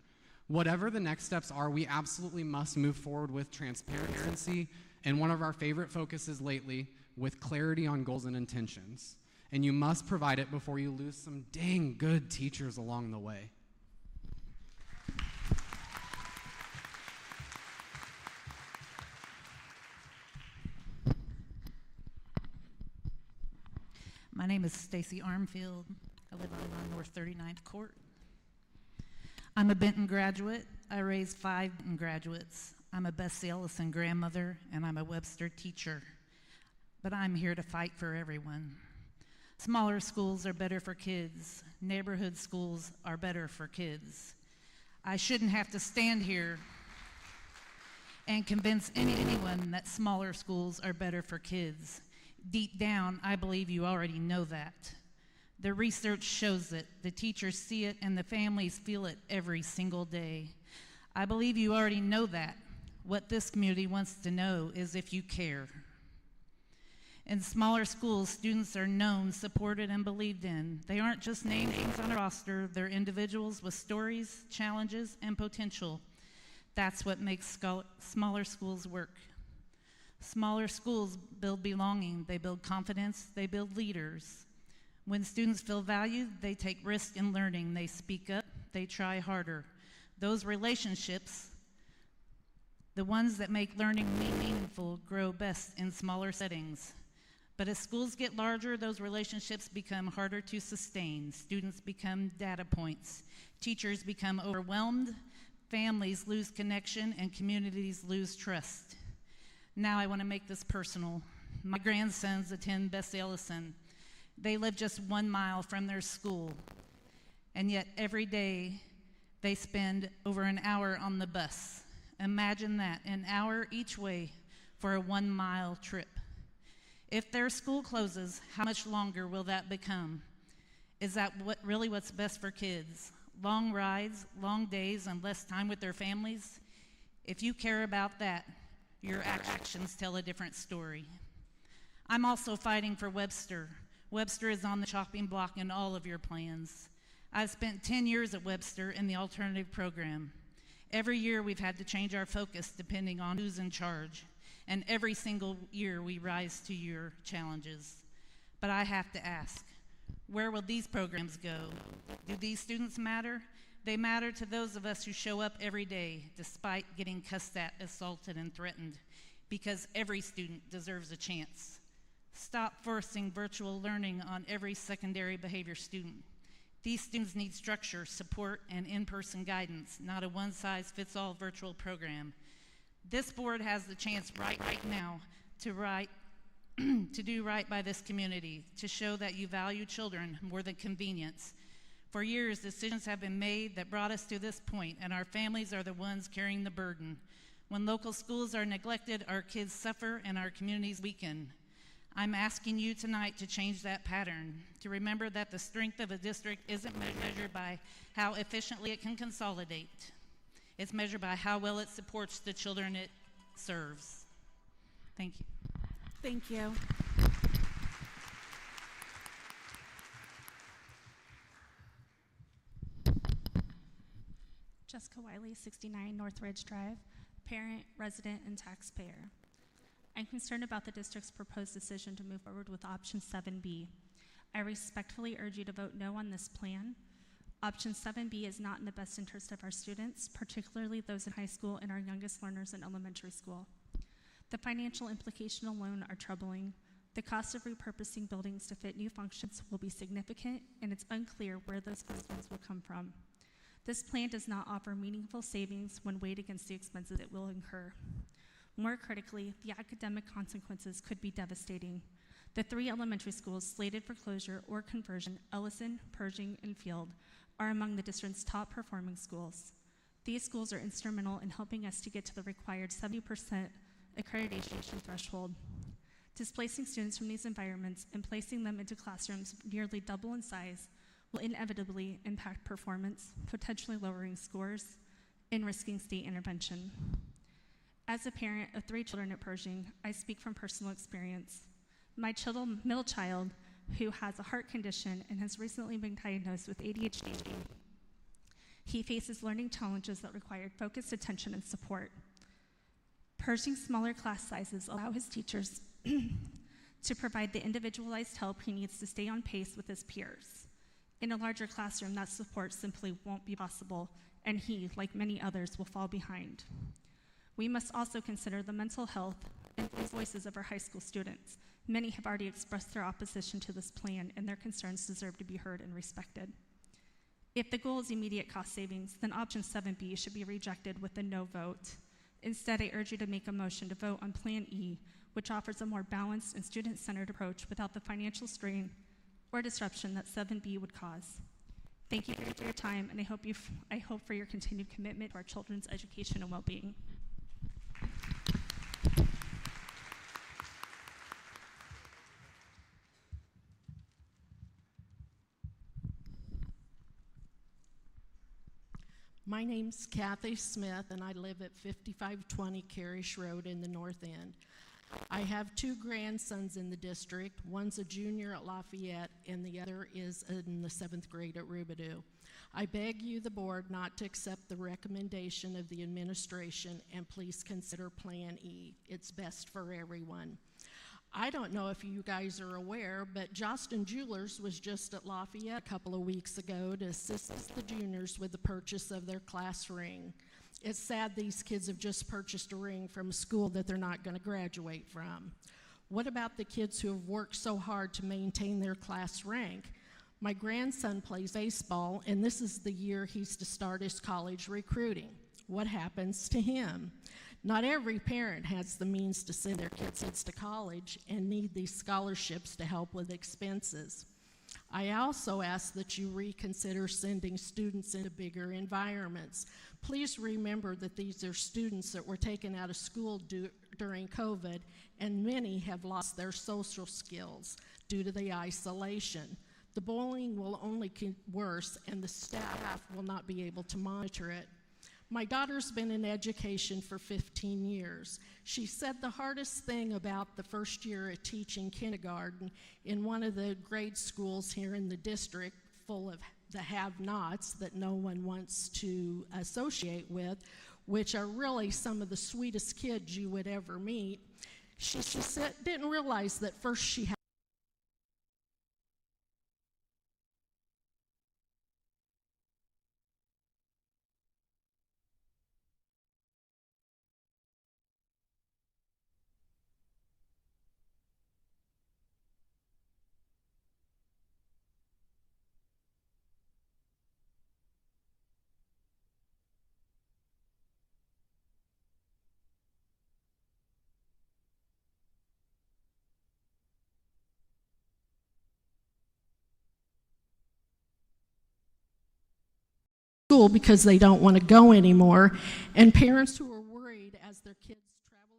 Speaker 9: Whatever the next steps are, we absolutely must move forward with transparency, and one of our favorite focuses lately, with clarity on goals and intentions. And you must provide it before you lose some dang good teachers along the way.
Speaker 10: name is Stacy Armfield. I live on North 39th Court. I'm a Benton graduate. I raised 5 Benton graduates. I'm a Bessie Ellison grandmother, and I'm a Webster teacher. But I'm here to fight for everyone. Smaller schools are better for kids. Neighborhood schools are better for kids. I shouldn't have to stand here and convince anyone that smaller schools are better for kids. Deep down, I believe you already know that. The research shows it, the teachers see it, and the families feel it every single day. I believe you already know that. What this community wants to know is if you care. In smaller schools, students are known, supported, and believed in. They aren't just names on a roster, they're individuals with stories, challenges, and potential. That's what makes smaller schools work. Smaller schools build belonging, they build confidence, they build leaders. When students feel valued, they take risks in learning, they speak up, they try harder. Those relationships, the ones that make learning meaningful, grow best in smaller settings. But as schools get larger, those relationships become harder to sustain. Students become data points. Teachers become overwhelmed. Families lose connection, and communities lose trust. Now I want to make this personal. My grandsons attend Bessie Ellison. They live just 1 mile from their school, and yet every day they spend over an hour on the bus. Imagine that, an hour each way for a 1 mile trip. If their school closes, how much longer will that become? Is that really what's best for kids? Long rides, long days, and less time with their families? If you care about that, your actions tell a different story. I'm also fighting for Webster. Webster is on the chopping block in all of your plans. I've spent 10 years at Webster in the alternative program. Every year we've had to change our focus depending on who's in charge. And every single year we rise to your challenges. But I have to ask, where will these programs go? Do these students matter? They matter to those of us who show up every day despite getting cussed at, assaulted, and threatened, because every student deserves a chance. Stop forcing virtual learning on every secondary behavior student. These students need structure, support, and in-person guidance, not a one-size-fits-all virtual program. This board has the chance right now to do right by this community, to show that you value children more than convenience. For years, decisions have been made that brought us to this point, and our families are the ones carrying the burden. When local schools are neglected, our kids suffer and our communities weaken. I'm asking you tonight to change that pattern, to remember that the strength of a district isn't measured by how efficiently it can consolidate. It's measured by how well it supports the children it serves. Thank you.
Speaker 11: Thank you.
Speaker 23: Jessica Wiley, 69 Northridge Drive, parent, resident, and taxpayer. I'm concerned about the district's proposed decision to move forward with option 7B. I respectfully urge you to vote no on this plan. Option 7B is not in the best interest of our students, particularly those in high school and our youngest learners in elementary school. The financial implications alone are troubling. The cost of repurposing buildings to fit new functions will be significant, and it's unclear where those funds will come from. This plan does not offer meaningful savings when weighed against the expenses it will incur. More critically, the academic consequences could be devastating. The 3 elementary schools slated for closure or conversion, Ellison, Pershing, and Field, are among the district's top performing schools. These schools are instrumental in helping us to get to the required 70% accreditation threshold. Displacing students from these environments and placing them into classrooms nearly double in size will inevitably impact performance, potentially lowering scores and risking state intervention. As a parent of 3 children at Pershing, I speak from personal experience. My middle child, who has a heart condition and has recently been diagnosed with ADHD, he faces learning challenges that require focused attention and support. Pershing's smaller class sizes allow his teachers to provide the individualized help he needs to stay on pace with his peers. In a larger classroom, that support simply won't be possible, and he, like many others, will fall behind. We must also consider the mental health and voices of our high school students,
Speaker 11: Many have already expressed their opposition to this plan, and their concerns deserve to be heard and respected. If the goal is immediate cost savings, then option 7B should be rejected with a no vote. Instead, I urge you to make a motion to vote on Plan E, which offers a more balanced and student-centered approach without the financial strain or disruption that 7B would cause. Thank you for your time, and I hope for your continued commitment to our children's education and well-being.
Speaker 12: My name's Kathy Smith, and I live at 5520 Carish Road in the North End. I have two grandsons in the district. One's a junior at Lafayette, and the other is in the 7th grade at Rubidoux. I beg you, the board, not to accept the recommendation of the administration, and please consider Plan E. It's best for everyone. I don't know if you guys are aware, but Jostin Jewelers was just at Lafayette a couple of weeks ago to assist the juniors with the purchase of their class ring. It's sad these kids have just purchased a ring from a school that they're not going to graduate from. What about the kids who have worked so hard to maintain their class rank? My grandson plays baseball, and this is the year he's to start his college recruiting. What happens to him? Not every parent has the means to send their kids to college and need these scholarships to help with expenses. I also ask that you reconsider sending students into bigger environments. Please remember that these are students that were taken out of school during COVID, and many have lost their social skills due to the isolation. The bullying will only get worse, and the staff will not be able to monitor it. My daughter's been in education for 15 years. She said the hardest thing about the first year of teaching kindergarten in one of the grade schools here in the district, full of the have-nots that no one wants to associate with, which are really some of the sweetest kids you would ever meet. She said, didn't realize that first she had school because they don't want to go anymore, and parents who are worried as their kids travel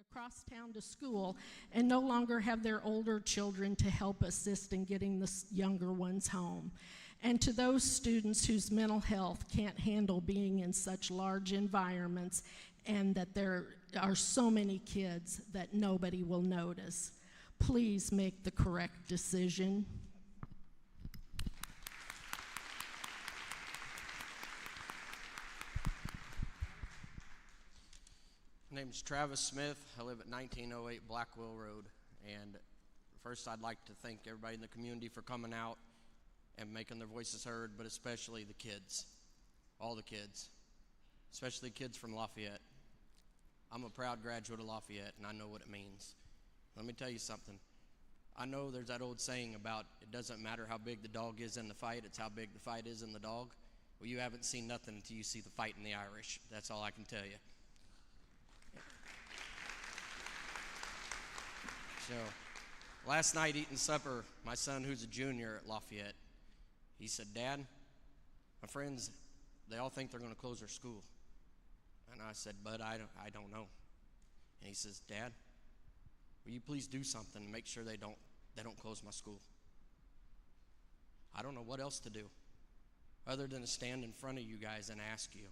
Speaker 12: across town to school and no longer have their older children to help assist in getting the younger ones home. And to those students whose mental health can't handle being in such large environments, and that there are so many kids that nobody will notice. Please make the correct decision.
Speaker 14: My name is Travis Smith. I live at 1908 Blackwell Road. And first, I'd like to thank everybody in the community for coming out and making their voices heard, but especially the kids, all the kids, especially kids from Lafayette. I'm a proud graduate of Lafayette, and I know what it means. Let me tell you something. I know there's that old saying about it doesn't matter how big the dog is in the fight, it's how big the fight is in the dog. Well, you haven't seen nothing until you see the fight in the Irish. That's all I can tell you. So, last night eating supper, my son, who's a junior at Lafayette, he said, "Dad, my friends, they all think they're going to close their school." And I said, "Bud, I don't know." And he says, "Dad, will you please do something to make sure they don't close my school?" I don't know what else to do other than to stand in front of you guys and ask you,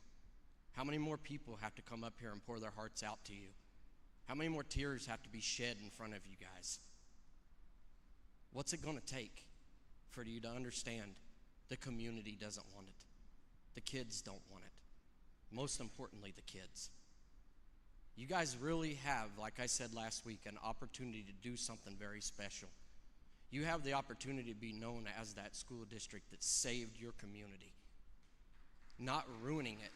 Speaker 14: how many more people have to come up here and pour their hearts out to you? How many more tears have to be shed in front of you guys? What's it going to take for you to understand the community doesn't want it? The kids don't want it. Most importantly, the kids. You guys really have, like I said last week, an opportunity to do something very special. You have the opportunity to be known as that school district that saved your community, not ruining it.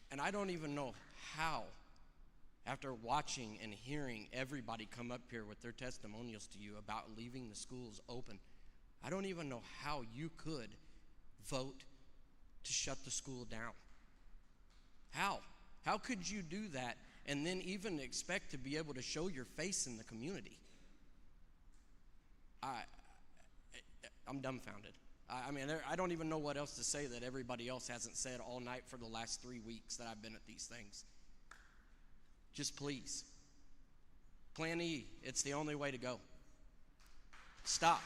Speaker 14: And I don't even know how, after watching and hearing everybody come up here with their testimonials to you about leaving the schools open, I don't even know how you could vote to shut the school down. How? How could you do that and then even expect to be able to show your face in the community? I'm dumbfounded. I mean, I don't even know what else to say that everybody else hasn't said all night for the last 3 weeks that I've been at these things. Just please. Plan E, it's the only way to go. Stop.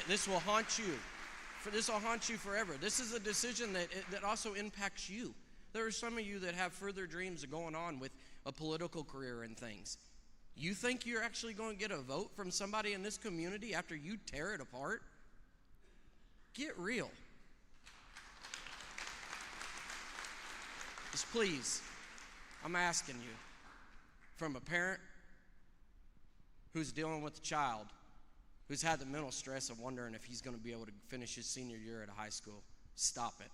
Speaker 14: This will haunt you. This will haunt you forever. This is a decision that also impacts you. There are some of you that have further dreams of going on with a political career and things. You think you're actually going to get a vote from somebody in this community after you tear it apart? Get real. Just please, I'm asking you, from a parent who's dealing with a child who's had the mental stress of wondering if he's going to be able to finish his senior year at a high school, stop it.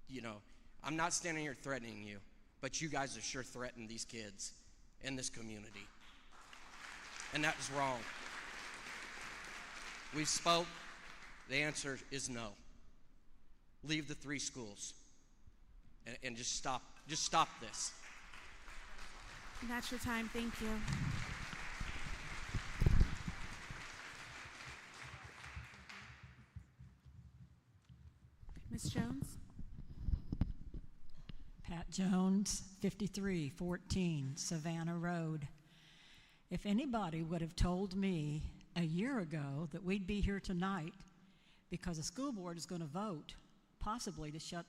Speaker 14: You know, I'm not standing here threatening you, but you guys are sure threatening these kids in this community. And that is wrong. We spoke. The answer is no. Leave the 3 schools and just stop. Just stop this.
Speaker 3: That's your time. Thank you. Ms. Jones?
Speaker 8: Pat Jones, 5314 Savannah Road. If anybody would have told me a year ago that we'd be here tonight because the school board is going to vote possibly to shut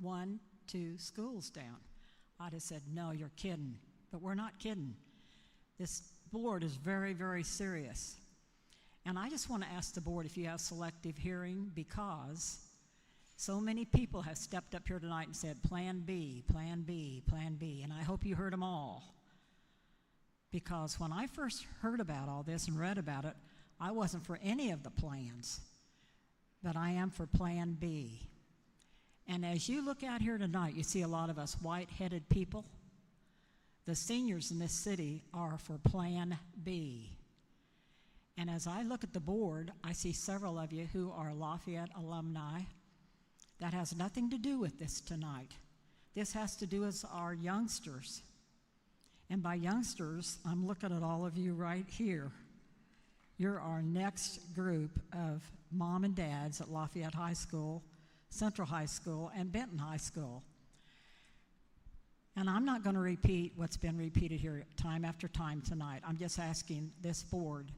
Speaker 8: 1-2 schools down, I'd have said, no, you're kidding. But we're not kidding. This board is very, very serious. And I just want to ask the board if you have selective hearing, because so many people have stepped up here tonight and said, Plan B, Plan B, Plan B, and I hope you heard them all. Because when I first heard about all this and read about it, I wasn't for any of the plans, but I am for Plan B. And as you look out here tonight, you see a lot of us white-headed people. The seniors in this city are for Plan B. And as I look at the board, I see several of you who are Lafayette alumni. That has nothing to do with this tonight. This has to do with our youngsters. And by youngsters, I'm looking at all of you right here. You're our next group of mom and dads at Lafayette High School, Central High School, and Benton High School. And I'm not going to repeat what's been repeated here time after time tonight. I'm just asking this board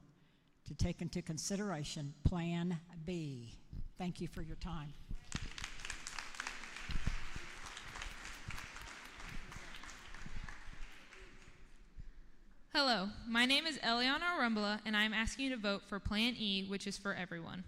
Speaker 8: to take into consideration Plan B. Thank you for your time.
Speaker 15: Hello, my name is Eliana Rumbala, and I'm asking you to vote for Plan E, which is for everyone.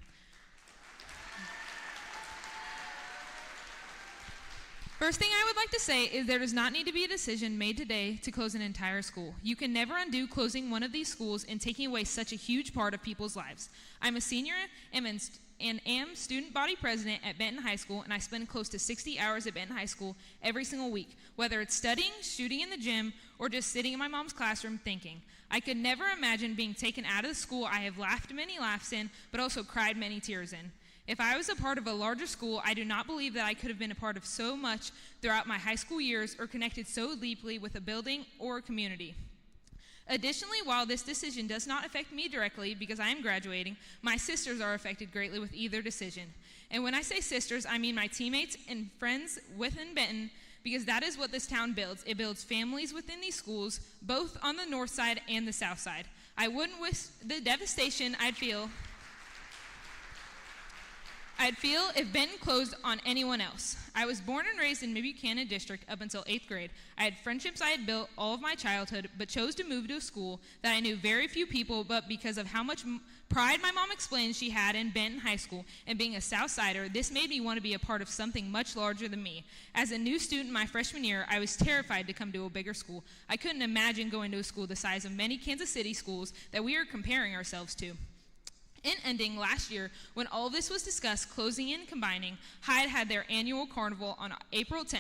Speaker 15: First thing I would like to say is there does not need to be a decision made today to close an entire school. You can never undo closing one of these schools and taking away such a huge part of people's lives. I'm a senior and am student body president at Benton High School, and I spend close to 60 hours at Benton High School every single week, whether it's studying, shooting in the gym, or just sitting in my mom's classroom thinking. I could never imagine being taken out of the school I have laughed many laughs in, but also cried many tears in. If I was a part of a larger school, I do not believe that I could have been a part of so much throughout my high school years or connected so deeply with a building or a community. Additionally, while this decision does not affect me directly because I am graduating, my sisters are affected greatly with either decision. And when I say sisters, I mean my teammates and friends within Benton, because that is what this town builds. It builds families within these schools, both on the north side and the south side. I wouldn't wish the devastation I'd feel if Benton closed on anyone else. I was born and raised in Buchanan District up until 8th grade. I had friendships I had built all of my childhood, but chose to move to a school that I knew very few people, but because of how much pride my mom explained she had in Benton High School, and being a Southsider, this made me want to be a part of something much larger than me. As a new student my freshman year, I was terrified to come to a bigger school. I couldn't imagine going to a school the size of many Kansas City schools that we are comparing ourselves to. In ending last year, when all this was discussed, closing and combining, Hyde had their annual carnival on April 10th.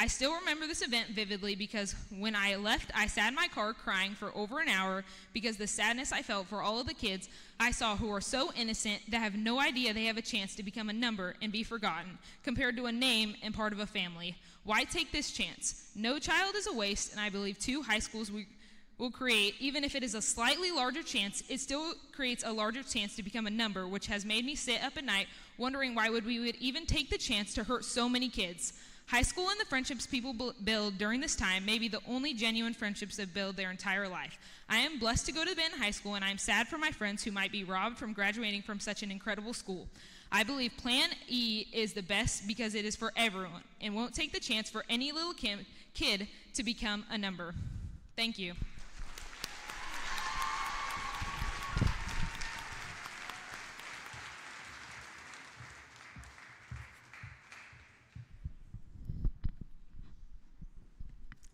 Speaker 15: I still remember this event vividly because when I left, I sat in my car crying for over an hour because the sadness I felt for all of the kids I saw who are so innocent that have no idea they have a chance to become a number and be forgotten, compared to a name and part of a family. Why take this chance? No child is a waste, and I believe 2 high schools will create, even if it is a slightly larger chance, it still creates a larger chance to become a number, which has made me sit up at night wondering why we would even take the chance to hurt so many kids. High school and the friendships people build during this time may be the only genuine friendships they've built their entire life. I am blessed to go to Benton High School, and I am sad for my friends who might be robbed from graduating from such an incredible school. I believe Plan E is the best because it is for everyone and won't take the chance for any little kid to become a number. Thank you.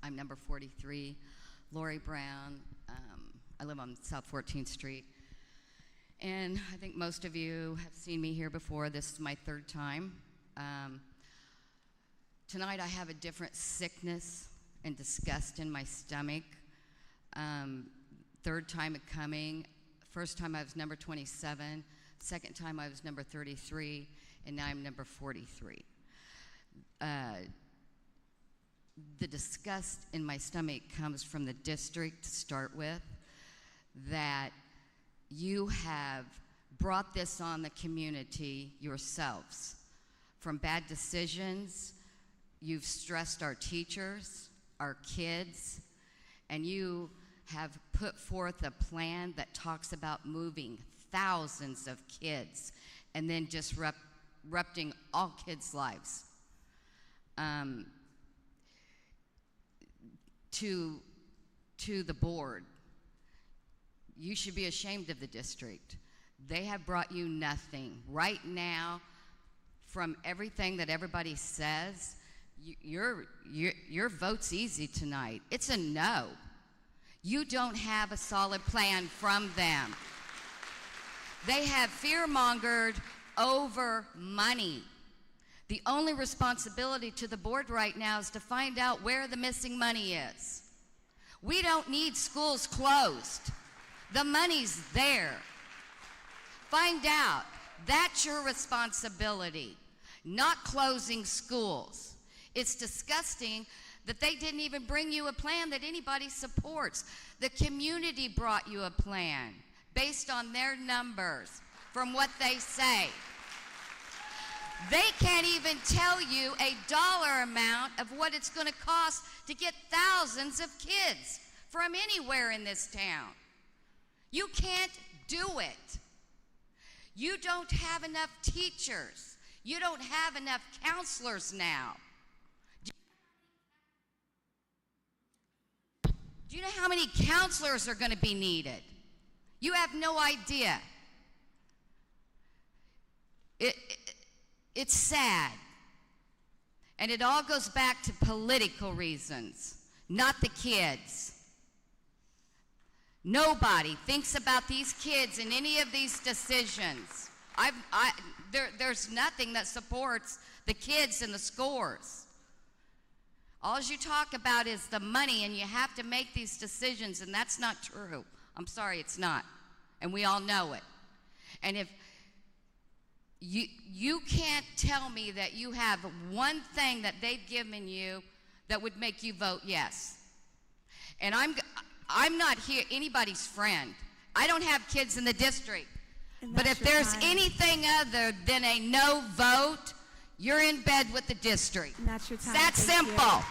Speaker 13: I'm number 43, Lori Brown. I live on South 14th Street. And I think most of you have seen me here before. This is my 3rd time. Tonight I have a different sickness and disgust in my stomach. 3rd time of coming. First time I was number 27. Second time I was number 33. And now I'm number 43. The disgust in my stomach comes from the district to start with, that you have brought this on the community yourselves. From bad decisions, you've stressed our teachers, our kids, and you have put forth a plan that talks about moving thousands of kids and then disrupting all kids' lives. To the board, you should be ashamed of the district. They have brought you nothing. Right now, from everything that everybody says, your vote's easy tonight. It's a no. You don't have a solid plan from them. They have fear-mongered over money. The only responsibility to the board right now is to find out where the missing money is. We don't need schools closed. The money's there. Find out. That's your responsibility, not closing schools. It's disgusting that they didn't even bring you a plan that anybody supports. The community brought you a plan based on their numbers from what they say. They can't even tell you a dollar amount of what it's going to cost to get thousands of kids from anywhere in this town. You can't do it. You don't have enough teachers. You don't have enough counselors now. Do you know how many counselors are going to be needed? You have no idea. It's sad. And it all goes back to political reasons, not the kids. Nobody thinks about these kids in any of these decisions. There's nothing that supports the kids and the scores. All you talk about is the money, and you have to make these decisions, and that's not true. I'm sorry, it's not. And we all know it. And if you can't tell me that you have one thing that they've given you that would make you vote yes. And I'm not here anybody's friend. I don't have kids in the district. But if there's anything other than a no vote, you're in bed with the district.
Speaker 3: And that's your time.
Speaker 13: That's simple.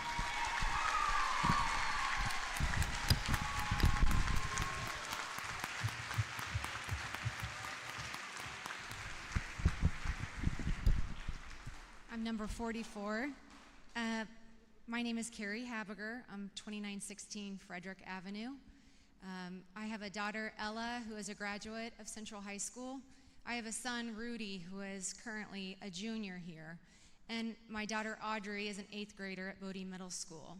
Speaker 16: I'm number 44. My name is Carrie Habiger. I'm 2916 Frederick Avenue. I have a daughter, Ella, who is a graduate of Central High School. I have a son, Rudy, who is currently a junior here. And my daughter, Audrey, is an 8th grader at Bodie Middle School.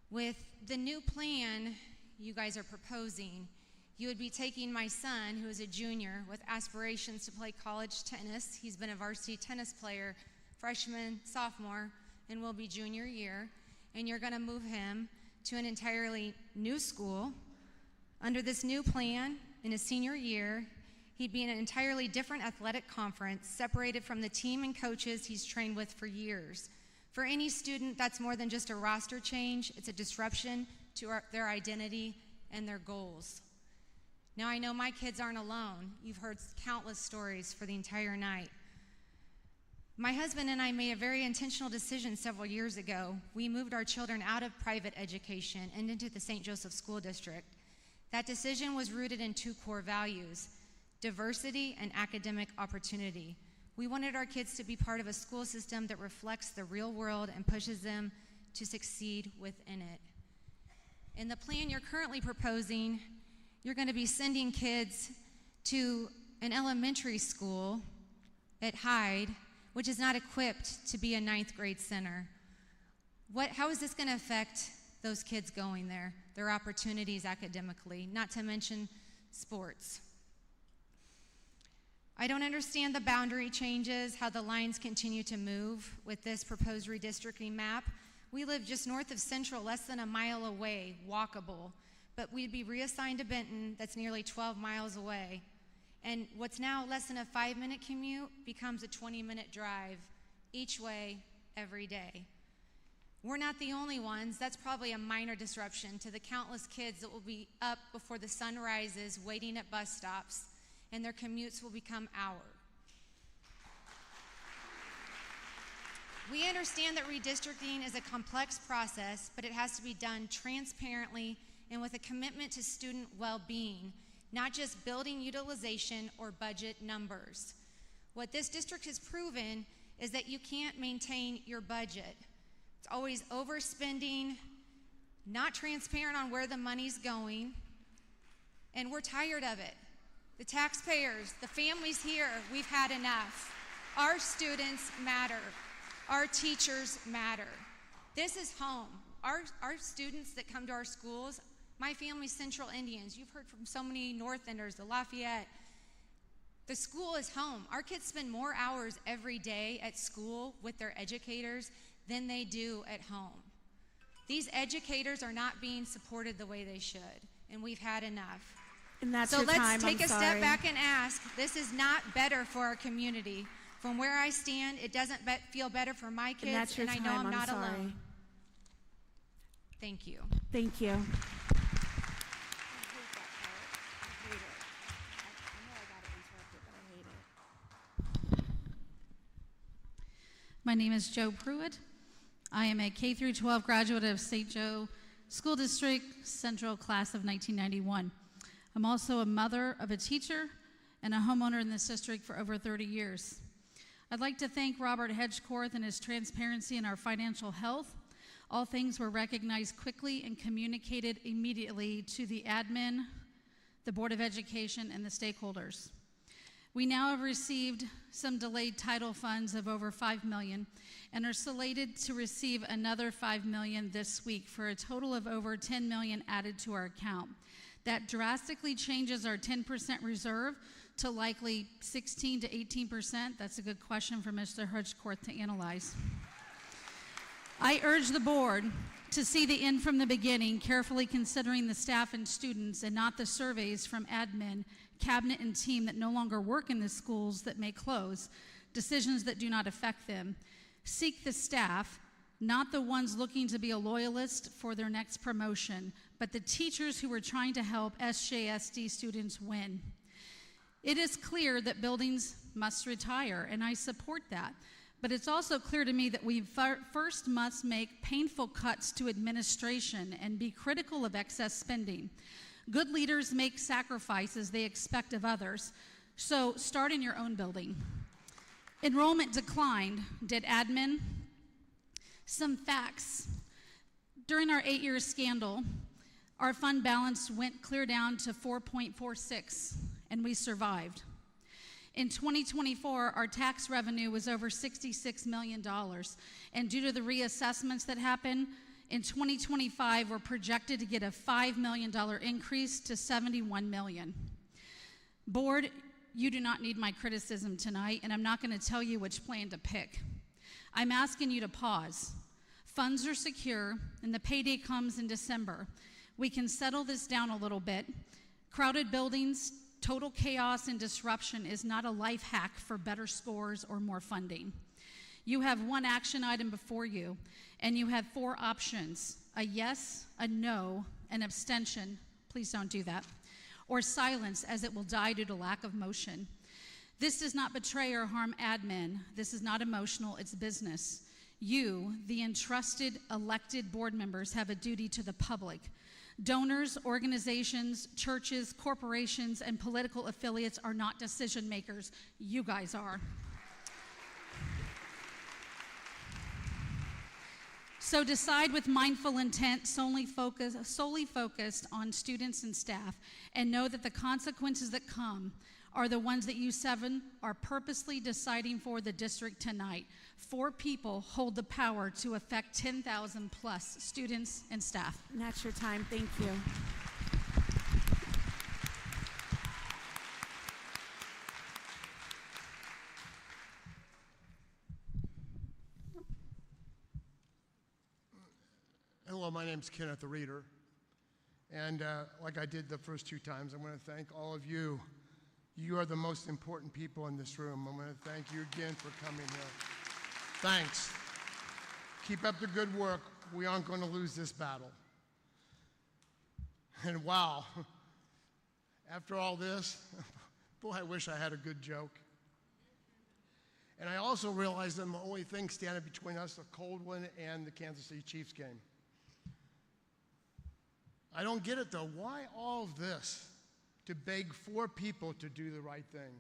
Speaker 16: With the new plan you guys are proposing, you would be taking my son, who is a junior, with aspirations to play college tennis. He's been a varsity tennis player, freshman, sophomore, and will be junior year, and you're going to move him to an entirely new school. Under this new plan, in his senior year, he'd be in an entirely different athletic conference, separated from the team and coaches he's trained with for years. For any student, that's more than just a roster change. It's a disruption to their identity and their goals. Now, I know my kids aren't alone. You've heard countless stories for the entire night. My husband and I made a very intentional decision several years ago. We moved our children out of private education and into the St. Joseph School District. That decision was rooted in two core values: diversity and academic opportunity. We wanted our kids to be part of a school system that reflects the real world and pushes them to succeed within it. In the plan you're currently proposing, you're going to be sending kids to an elementary school at Hyde, which is not equipped to be a 9th grade center. How is this going to affect those kids going there, their opportunities academically, not to mention sports? I don't understand the boundary changes, how the lines continue to move with this proposed redistricting map. We live just north of Central, less than a mile away, walkable, but we'd be reassigned to Benton, that's nearly 12 miles away. And what's now less than a 5-minute commute becomes a 20-minute drive each way, every day. We're not the only ones. That's probably a minor disruption to the countless kids that will be up before the sun rises, waiting at bus stops, and their commutes will become hours. We understand that redistricting is a complex process, but it has to be done transparently and with a commitment to student well-being, not just building utilization or budget numbers. What this district has proven is that you can't maintain your budget. It's always overspending, not transparent on where the money's going, and we're tired of it. The taxpayers, the families here, we've had enough. Our students matter. Our teachers matter. This is home. Our students that come to our schools, my family's Central Indians. You've heard from so many North Enders, the Lafayette. The school is home. Our kids spend more hours every day at school with their educators than they do at home. These educators are not being supported the way they should, and we've had enough.
Speaker 3: And that's
Speaker 16: so
Speaker 3: your
Speaker 16: let's
Speaker 3: time.
Speaker 16: take
Speaker 3: I'm
Speaker 16: a
Speaker 3: sorry.
Speaker 16: step back and ask, this is not better for our community. From where I stand, it doesn't feel better for my kids,
Speaker 3: And that's your
Speaker 16: I know
Speaker 3: time.
Speaker 16: I'm not
Speaker 3: sorry.
Speaker 16: alone. Thank you.
Speaker 3: Thank you.
Speaker 17: My name is Joe Pruitt. I am a K-12 graduate of St. Joe School District Central Class of 1991. I'm also a mother of a teacher and a homeowner in this district for over 30 years. I'd like to thank Robert Hedgecorth and his transparency in our financial health. All things were recognized quickly and communicated immediately to the admin, the Board of Education, and the stakeholders. We now have received some delayed title funds of over $5 million and are slated to receive another $5 million this week for a total of over $10 million added to our account. That drastically changes our 10% reserve to likely 16 to 18%. That's a good question for Mr. Hedgecorth to analyze. I urge the board to see the end from the beginning, carefully considering the staff and students and not the surveys from admin, cabinet, and team that no longer work in the schools that may close, decisions that do not affect them. Seek the staff, not the ones looking to be a loyalist for their next promotion, but the teachers who are trying to help SJSD students win. It is clear that buildings must retire, and I support that. But it's also clear to me that we first must make painful cuts to administration and be critical of excess spending. Good leaders make sacrifices they expect of others, so start in your own building. Enrollment declined. Did admin? Some facts. During our 8-year scandal, our fund balance went clear down to 4.46, and we survived. In 2024, our tax revenue was over $66 million, and due to the reassessments that happened, in 2025, we're projected to get a $5 million increase to $71 million. Board, you do not need my criticism tonight, and I'm not going to tell you which plan to pick. I'm asking you to pause. Funds are secure, and the payday comes in December. We can settle this down a little bit. Crowded buildings, total chaos, and disruption is not a life hack for better scores or more funding. You have one action item before you, and you have 4 options: a yes, a no, an abstention, please don't do that, or silence, as it will die due to lack of motion. This does not betray or harm admin. This is not emotional, it's business. You, the entrusted, elected board members, have a duty to the public. Donors, organizations, churches, corporations, and political affiliates are not decision makers. You guys are. So decide with mindful intent, solely focused on students and staff, and know that the consequences that come are the ones that you 7 are purposely deciding for the district tonight. 4 people hold the power to affect 10,000 plus students and staff.
Speaker 3: And that's your time. Thank you.
Speaker 18: Hello, my name's Kenneth the Reader. And like I did the first 2 times, I want to thank all of you. You are the most important people in this room. I want to thank you again for coming here. Thanks. Keep up the good work. We aren't going to lose this battle. And wow, after all this, boy, I wish I had a good joke. And I also realized that the only thing standing between us, a cold one, and the Kansas City Chiefs game. I don't get it though. Why all of this to beg 4 people to do the right thing?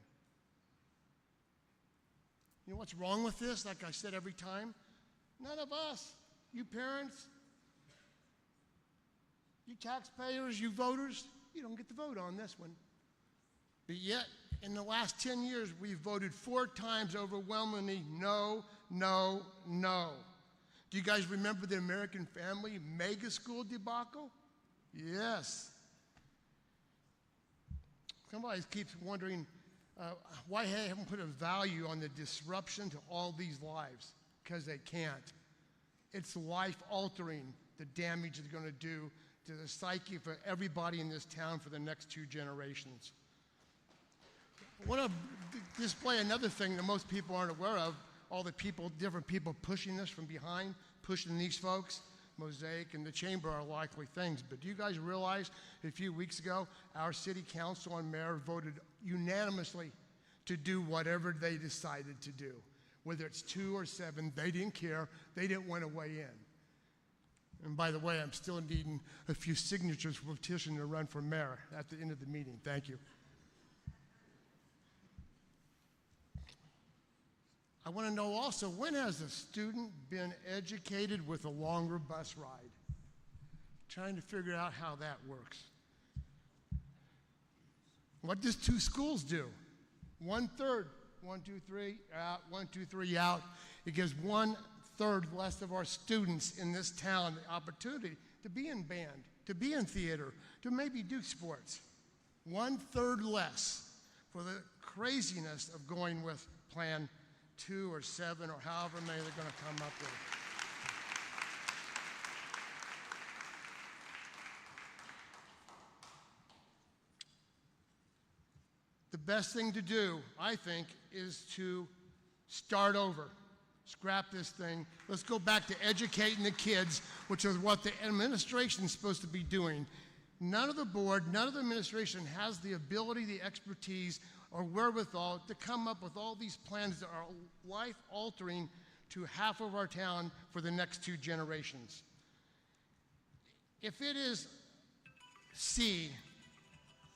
Speaker 18: You know what's wrong with this? Like I said every time, none of us, you parents, you taxpayers, you voters, you don't get to vote on this one. But yet, in the last 10 years, we've voted 4 times overwhelmingly no, no, no. Do you guys remember the American Family mega school debacle? Yes. Somebody keeps wondering why they haven't put a value on the disruption to all these lives, because they can't. It's life-altering, the damage it's going to do to the psyche for everybody in this town for the next 2 generations. I want to display another thing that most people aren't aware of, all the people, different people pushing this from behind, pushing these folks. Mosaic and the chamber are likely things, but do you guys realize a few weeks ago our city council and mayor voted unanimously to do whatever they decided to do? Whether it's 2 or 7, they didn't care. They didn't want to weigh in. And by the way, I'm still needing a few signatures for a petition to run for mayor at the end of the meeting. Thank you. I want to know also, when has a student been educated with a longer bus ride? Trying to figure out how that works. What does 2 schools do? 1/3, 1, 2, 3, out, 1, 2, 3, out. It gives 1/3 less of our students in this town the opportunity to be in band, to be in theater, to maybe do sports. 1/3 less for the craziness of going with Plan 2 or 7 or however many they're going to come up with. The best thing to do, I think, is to start over. Scrap this thing. Let's go back to educating the kids, which is what the administration is supposed to be doing. None of the board, none of the administration has the ability, the expertise, or wherewithal to come up with all these plans that are life-altering to half of our town for the next 2 generations. If it is C,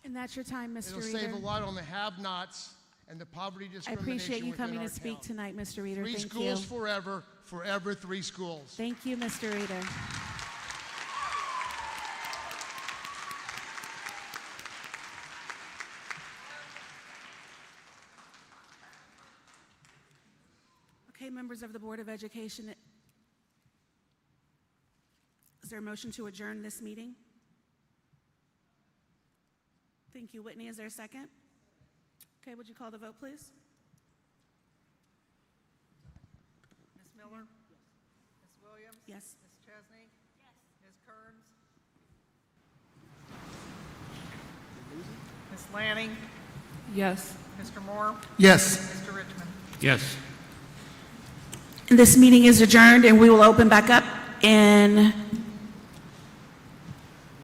Speaker 3: And that's your time, Mr.
Speaker 18: it'll
Speaker 3: Reader.
Speaker 18: save a lot on the have-nots and the poverty
Speaker 3: I
Speaker 18: discrimination
Speaker 3: appreciate you
Speaker 18: within
Speaker 3: coming
Speaker 18: our
Speaker 3: to speak
Speaker 18: town.
Speaker 3: tonight, Mr. Reader.
Speaker 18: 3
Speaker 3: Thank
Speaker 18: schools
Speaker 3: you.
Speaker 18: forever, forever 3 schools.
Speaker 3: Thank you, Mr. Reader. Okay, members of the Board of Education, is there a motion to adjourn this meeting? Thank you. Whitney, is there a second? Okay, would you call the vote, please?
Speaker 19: Ms. Miller? Yes. Ms. Williams?
Speaker 3: Yes.
Speaker 4: Ms. Chesney? Yes. Ms. Kearns? Ms. Lanning?
Speaker 11: Yes.
Speaker 4: Mr. Moore?
Speaker 18: Yes.
Speaker 4: Mr. Richmond?
Speaker 19: Yes.
Speaker 3: This meeting is adjourned, and we will open back up in